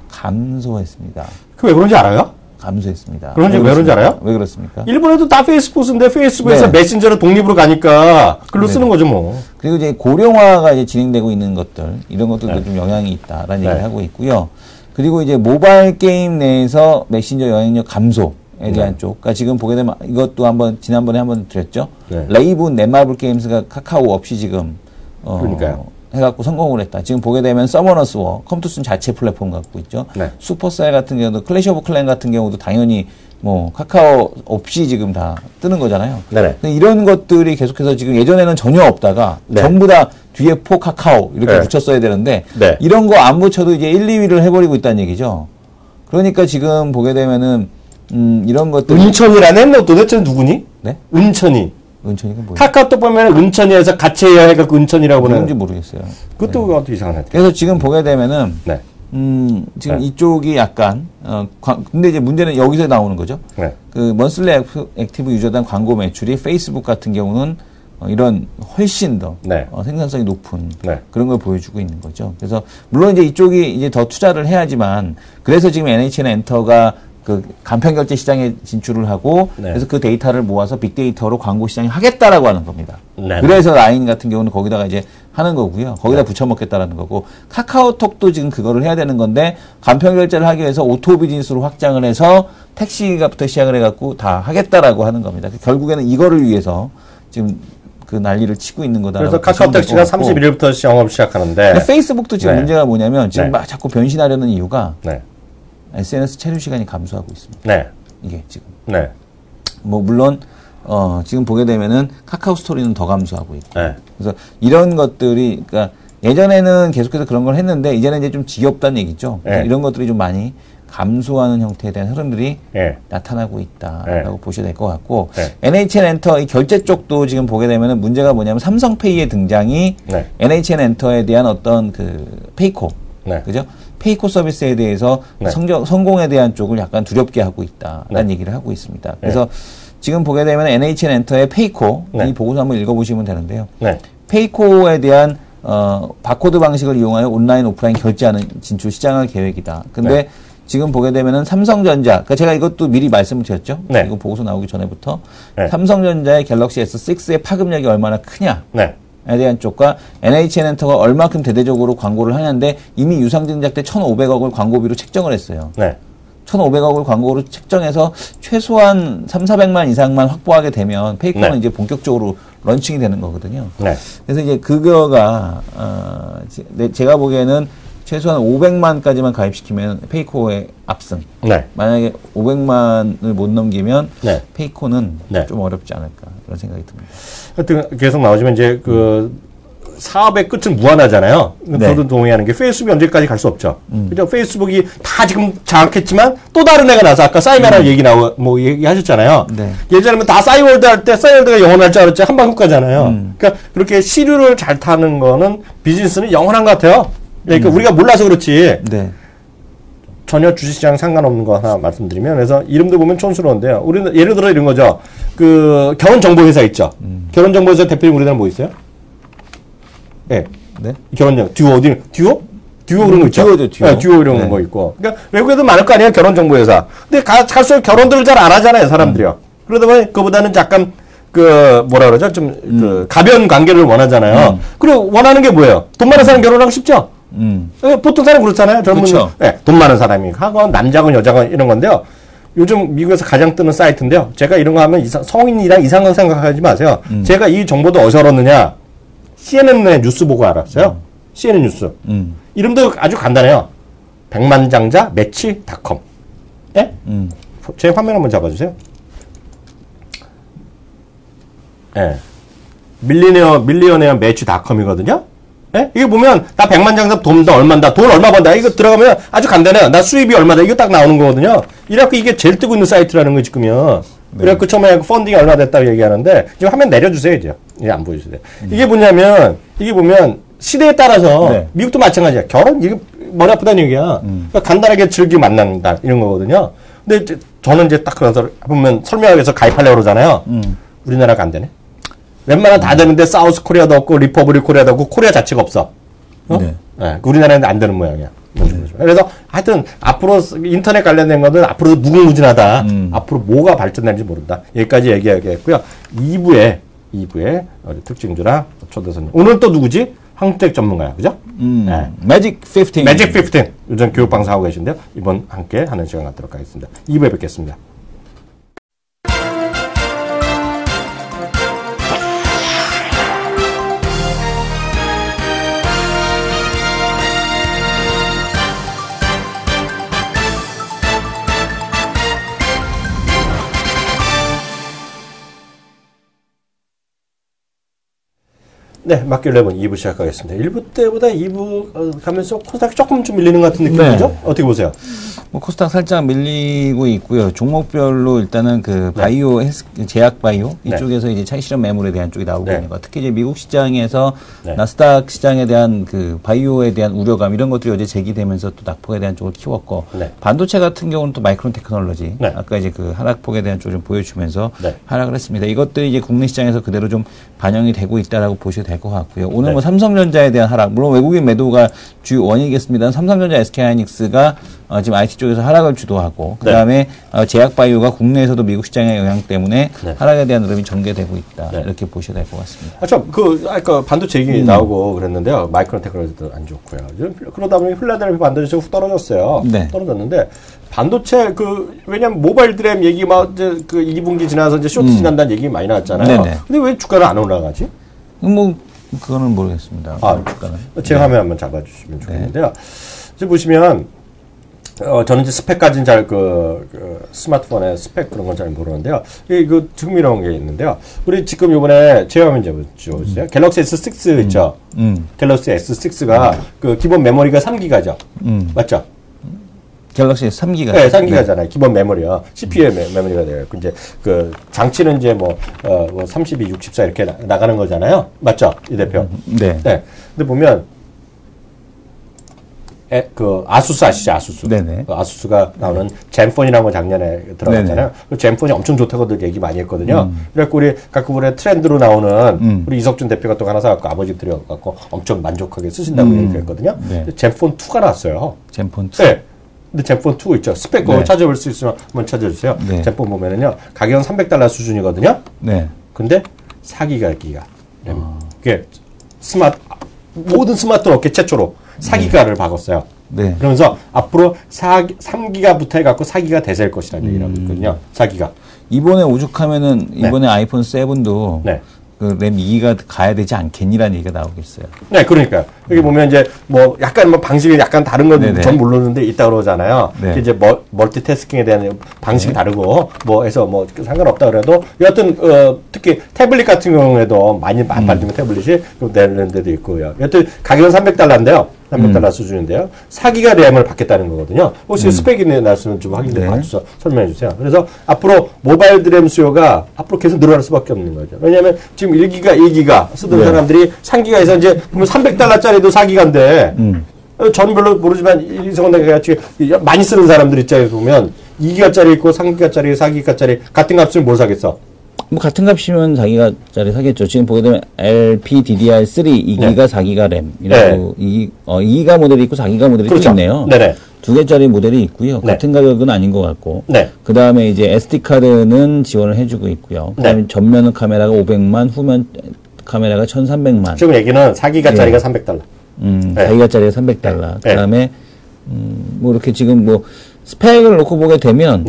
감소했습니다. 그 왜 그런지 알아요? 감소했습니다. 왜 그런지 알아요? 왜 그렇습니까? 일본에도 다 페이스북 쓰는데 페이스북에서 네. 메신저로 독립으로 가니까 글로 네. 쓰는 거죠, 뭐. 그리고 이제 고령화가 이제 진행되고 있는 것들, 이런 것들도 네. 좀 영향이 있다라는 네. 얘기를 하고 있고요. 그리고 이제 모바일 게임 내에서 메신저 영향력 감소에 대한 쪽. 그러니까 지금 보게 되면 이것도 지난번에 한번 드렸죠. 네. 레이븐 넷마블 게임스가 카카오 없이 지금, 그러니까요. 해갖고 성공을 했다. 지금 보게 되면 서머너스 워, 컴투슨 자체 플랫폼 갖고 있죠. 네. 슈퍼셀 같은 경우도 클래시 오브 클랜 같은 경우도 당연히 뭐 카카오 없이 지금 다 뜨는 거잖아요. 네네. 근데 이런 것들이 계속해서 지금 예전에는 전혀 없다가 네. 전부 다 뒤에 포 카카오 이렇게 네. 붙였어야 되는데 네. 이런 거 안 붙여도 이제 1, 2위를 해버리고 있다는 얘기죠. 그러니까 지금 보게 되면은 이런 것들 은천이라는 도대체 누구니? 네? 은천이. 은천이가 뭐예요? 카카오톡 보면 은천이에서 같이 해야 해갖고 은천이라고 누군지 보는. 모르겠어요. 그것도 어떻게 이상하네. 그래서 지금 보게 되면은 네. 지금 네. 이쪽이 약간 근데 이제 문제는 여기서 나오는 거죠. 네. 그 먼슬리 액티브 유저단 광고 매출이 페이스북 같은 경우는 이런 훨씬 더 네. 생산성이 높은 네. 그런 걸 보여주고 있는 거죠. 그래서 물론 이제 이쪽이 이제 더 투자를 해야지만 그래서 지금 NHN 엔터가 그 간편 결제 시장에 진출을 하고 네. 그래서 그 데이터를 모아서 빅데이터로 광고 시장에 하겠다라고 하는 겁니다. 네. 그래서 라인 같은 경우는 거기다가 이제 하는 거고요. 거기다 붙여먹겠다라는 거고 카카오톡도 지금 그거를 해야 되는 건데 간편 결제를 하기 위해서 오토 비즈니스로 확장을 해서 택시가부터 시작을 해갖고 다 하겠다라고 하는 겁니다. 결국에는 이거를 위해서 지금 그 난리를 치고 있는 거다. 그래서 카카오 택시가 31일부터 영업 시작하는데. 페이스북도 지금 네. 문제가 뭐냐면 지금 네. 막 자꾸 변신하려는 이유가 네. SNS 체류 시간이 감소하고 있습니다. 네. 이게 지금. 네. 뭐 물론 지금 보게 되면은 카카오 스토리는 더 감소하고 있고. 네. 그래서 이런 것들이 그러니까 예전에는 계속해서 그런 걸 했는데 이제는 이제 좀 지겹다는 얘기죠. 네. 이런 것들이 좀 많이 감소하는 형태에 대한 흐름들이 네. 나타나고 있다라고 네. 보셔야 될 것 같고 네. NHN 엔터 이 결제 쪽도 지금 보게 되면은 문제가 뭐냐면 삼성페이의 등장이 네. NHN 엔터에 대한 어떤 그 페이코 네. 그죠? 페이코 서비스에 대해서 네. 성공에 대한 쪽을 약간 두렵게 하고 있다라는 네. 얘기를 하고 있습니다. 그래서 지금 보게 되면 NHN 엔터의 페이코 네. 이 보고서 한번 읽어보시면 되는데요. 네. 페이코에 대한 바코드 방식을 이용하여 온라인 오프라인 결제하는 진출 시장할 계획이다. 근데 네. 지금 보게 되면은 삼성전자, 그러니까 제가 이것도 미리 말씀을 드렸죠. 네. 이거 보고서 나오기 전에부터 네. 삼성전자의 갤럭시 S6의 파급력이 얼마나 크냐. 네. 에 대한 쪽과 NHN 엔터가 얼마큼 대대적으로 광고를 하냐인데 이미 유상증자 때 1,500억을 광고비로 책정을 했어요. 네. 1,500억을 광고로 책정해서 최소한 3,400만 이상만 확보하게 되면 페이커는 네. 이제 본격적으로 런칭이 되는 거거든요. 네. 그래서 이제 그거가 제가 보기에는 최소한 500만까지만 가입시키면 페이코의 압승. 네. 만약에 500만을 못 넘기면 네. 페이코는 네. 좀 어렵지 않을까 그런 생각이 듭니다. 하여튼 계속 나오지만 이제 그 사업의 끝은 무한하잖아요. 네. 저도 동의하는 게 페이스북이 언제까지 갈 수 없죠. 그죠? 페이스북이 다 지금 장악했지만 또 다른 애가 나서 아까 싸이메라 얘기하셨잖아요. 네. 예전에는 다 싸이월드 할 때 싸이월드가 영원할 줄 알았지 한방 국가잖아요. 그러니까 그렇게 시류를 잘 타는 거는 비즈니스는 영원한 것 같아요. 그러니까 우리가 몰라서 그렇지. 네. 전혀 주식시장 상관없는 거 하나 말씀드리면 그래서 이름도 보면 촌스러운데요. 우리는 예를 들어 이런 거죠. 그 결혼정보회사 있죠. 결혼정보회사 대표님 우리나라 뭐 있어요? 예. 네. 결혼정 듀오 듀오 그런 거 있죠. 듀오죠, 듀오. 네, 듀오 이런 네. 거 있고. 그러니까 외국에도 많을 거 아니에요. 결혼정보회사. 근데 갈수록 결혼들을 잘 안 하잖아요. 사람들이요. 그러다 보니 그보다는 약간 그 뭐라 그러죠? 좀 그 가변 관계를 원하잖아요. 그리고 원하는 게 뭐예요? 돈 많은 사람 결혼하고 싶죠. 보통 사람 그렇잖아요. 젊은 그렇죠. 네, 돈 많은 사람이 하건 남자건 여자건 이런 건데요. 요즘 미국에서 가장 뜨는 사이트인데요. 제가 이런 거 하면 성인이랑 이상한 생각하지 마세요. 제가 이 정보도 어디서 얻었느냐? CNN의 뉴스 보고 알았어요. CNN 뉴스. 이름도 아주 간단해요. 백만장자 매치닷컴. 예? 제 화면 한번 잡아주세요. 예. 밀리어네어 매치닷컴이거든요. 예? 이게 보면 나 100만 장사 돈다 얼마다 돈 얼마 번다 이거 들어가면 아주 간단해요. 나 수입이 얼마다 이거 딱 나오는 거거든요. 이래갖고 이게 제일 뜨고 있는 사이트라는 거 지금요. 네. 그래갖고 처음에 펀딩이 얼마 됐다고 얘기하는데 지금 화면 내려주세요 이제. 이게 안 보여주세요. 이게 뭐냐면 이게 보면 시대에 따라서 네. 미국도 마찬가지야. 결혼 이게 머리 아프다는 얘기야. 그러니까 간단하게 즐기고 만난다 이런 거거든요. 근데 이제 저는 이제 딱 그래서 보면 설명하기 위해서 가입하려고 그러잖아요. 우리나라가 안 되네. 웬만하면 다 되는데 사우스 코리아도 없고 리퍼블릭 코리아도 없고 코리아 자체가 없어. 어? 네. 네. 우리나라는 안 되는 모양이야. 그래서 하여튼 앞으로 인터넷 관련된 것은 앞으로도 무궁무진하다. 앞으로 뭐가 발전될지 모른다. 여기까지 얘기하겠고요. 2부에 특징주랑 초대손님. 오늘 또 누구지? 황택 전문가야. 그죠? 네. 매직 15. 매직 15. 요즘 교육방송 하고 계신데요. 이번 함께 하는 시간 갖도록 하겠습니다. 2부에 뵙겠습니다. 네, 마켓 11 2부 시작하겠습니다. 1부 때보다 2부 가면서 코스닥이 조금 좀 밀리는 것 같은 느낌이죠? 네. 어떻게 보세요? 뭐 코스닥 살짝 밀리고 있고요. 종목별로 일단은 그 바이오, 제약 바이오 이쪽에서 이제 차익 실현 매물에 대한 쪽이 나오고 있는 것. 특히 이제 미국 시장에서 나스닥 시장에 대한 그 바이오에 대한 우려감 이런 것들이 어제 제기되면서 또 낙폭에 대한 쪽을 키웠고 반도체 같은 경우는 또 마이크론 테크놀로지 아까 이제 그 하락폭에 대한 쪽을 좀 보여주면서 하락을 했습니다. 이것들이 이제 국내 시장에서 그대로 좀 반영이 되고 있다라고 보셔도 될 것 같고요. 오늘 뭐 삼성전자에 대한 하락, 물론 외국인 매도가 주 원이겠습니다만 삼성전자, SK하이닉스가 지금 IT 쪽에서 하락을 주도하고 그다음에 제약바이오가 국내에서도 미국 시장의 영향 때문에 하락에 대한 흐름이 전개되고 있다. 이렇게 보셔야 될 것 같습니다. 참 아까 반도체 얘기 나오고 그랬는데요. 마이크론 테크놀로지도 안 좋고요. 그러다 보니 필라델피아 반도체가 훅 떨어졌어요. 떨어졌는데 반도체 왜냐면 모바일 드램 얘기 막 이제 그 2분기 지나서 이제 쇼트 지난다는 얘기 많이 나왔잖아요. 근데 왜 주가는 안 올라가지? 뭐 그거는 모르겠습니다. 주가는. 제 화면 한번 잡아주시면 좋겠는데요. 지금 보시면 저는 이제 스펙까지는 잘 스마트폰의 스펙 그런 건 잘 모르는데요. 그 흥미로운 게 있는데요. 우리 지금 이번에 제 화면 잡아주세요. 갤럭시 S6 있죠? 갤럭시 S6가 그 기본 메모리가 3기가죠? 맞죠? 갤럭시 3기가. 네, 3기가잖아요. 기본 메모리요. CPU의 메모리가 돼요. 이제 그 장치는 이제 32, 64 이렇게 나가는 거잖아요. 맞죠? 이 대표. 네. 근데 보면 아수스 아시죠? 아수스. 네네. 아수스가 나오는 젠폰이라는 거 작년에 들어갔잖아요. 그 젠폰이 엄청 좋다고들 얘기 많이 했거든요. 그래갖고 우리 가끔의 트렌드로 나오는 우리 이석준 대표가 또 하나 사갖고 아버지 들여갖고 엄청 만족하게 쓰신다고 얘기했거든요. 젠폰 2가 나왔어요. 젠폰 2. 네. 근데 젠폰 2 있죠. 스펙 찾아볼 수 있으면 한번 찾아주세요. 젠폰 보면은요, 가격은 $300 수준이거든요. 근데 4기가 기가. 그게 모든 스마트폰 업계 최초로 4기가를 박았어요. 그러면서 앞으로 3기가부터 해갖고 4기가 대세일 것이라는 얘기를 하고 있거든요. 4기가. 이번에 오죽하면은 이번에 아이폰 7도 그 램 2기가 가야 되지 않겠니라는 얘기가 나오고 있어요. 네, 그러니까요. 여기 보면 이제 약간 방식이 약간 다른 건 전 모르는데 있다 그러잖아요. 이제 멀티태스킹에 대한 방식이 다르고 해서 상관없다 그래도 여하튼 특히 태블릿 같은 경우에도 많이 발전된 태블릿이 내는 데도 있고요. 여하튼 가격은 $300인데요. $300 수준인데요. 4기가 램을 받겠다는 거거든요. 혹시 스펙이 나왔으면 좀 확인해 봐주셔서 설명해 주세요. 그래서 앞으로 모바일 드램 수요가 앞으로 계속 늘어날 수밖에 없는 거죠. 왜냐하면 지금 1기가, 2기가 쓰던 사람들이 3기가에서 이제 보면 $300짜리도 4기가인데 저는 별로 모르지만 이성원과 같이 많이 쓰는 사람들 입장에서 보면 2기가짜리 있고 3기가짜리, 4기가짜리 같은 값을 뭘 사겠어? 같은 값이면 4기가짜리 사겠죠. 지금 보게 되면 LPDDR3 2기가 4기가 램이라고 2기가 모델이 있고 4기가 모델이 또 있네요. 두 개짜리 모델이 있고요. 같은 가격은 아닌 것 같고. 그 다음에 이제 SD카드는 지원을 해주고 있고요. 그 다음에 전면 카메라가 500만, 후면 카메라가 1300만. 지금 얘기는 4기가짜리가 $300. 4기가짜리가 $300. 그 다음에, 이렇게 지금 스펙을 놓고 보게 되면,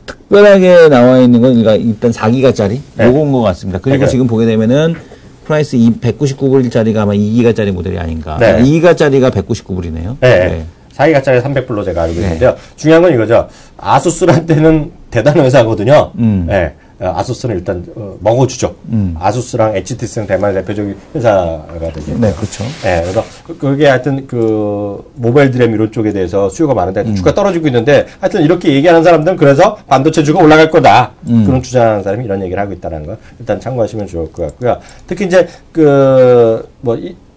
특별하게 나와 있는 건 일단 4기가짜리? 요거인 것 같습니다. 그리고 지금 보게 되면은, 프라이스 199불짜리가 아마 2기가짜리 모델이 아닌가. 2기가짜리가 199불이네요. 4기가짜리 300불로 제가 알고 네. 있는데요. 중요한 건 이거죠. 아수스한테는 대단한 회사거든요. 예. 아수스는 일단 먹어주죠. 아수스랑 HTC는 대만의 대표적인 회사가 되죠. 네, 그렇죠. 예, 그래서 그게 하여튼 그 모바일 드램 이런 쪽에 대해서 수요가 많은데 주가 떨어지고 있는데 하여튼 이렇게 얘기하는 사람들은 그래서 반도체 주가 올라갈 거다. 그런 주장하는 사람이 이런 얘기를 하고 있다는 거 일단 참고하시면 좋을 것 같고요. 특히 이제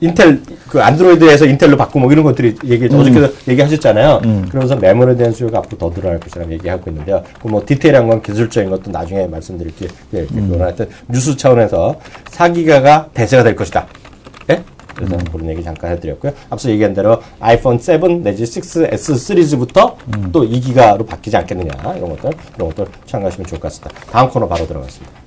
인텔 그 안드로이드에서 인텔로 바꾸고 뭐 이런 것들이 어저께도 얘기하셨잖아요. 그러면서 메모리에 대한 수요가 앞으로 더 늘어날 것이라고 얘기하고 있는데요. 그 뭐 디테일한 건 기술적인 것도 나중에 말씀드릴게요. 그건 하여튼 뉴스 차원에서 4기가가 대세가 될 것이다. 예? 그래서 그런 얘기 잠깐 해드렸고요. 앞서 얘기한 대로 아이폰 7 내지 6S 시리즈부터 또 2기가로 바뀌지 않겠느냐 이런 것들 참고하시면 좋을 것 같습니다. 다음 코너 바로 들어가겠습니다.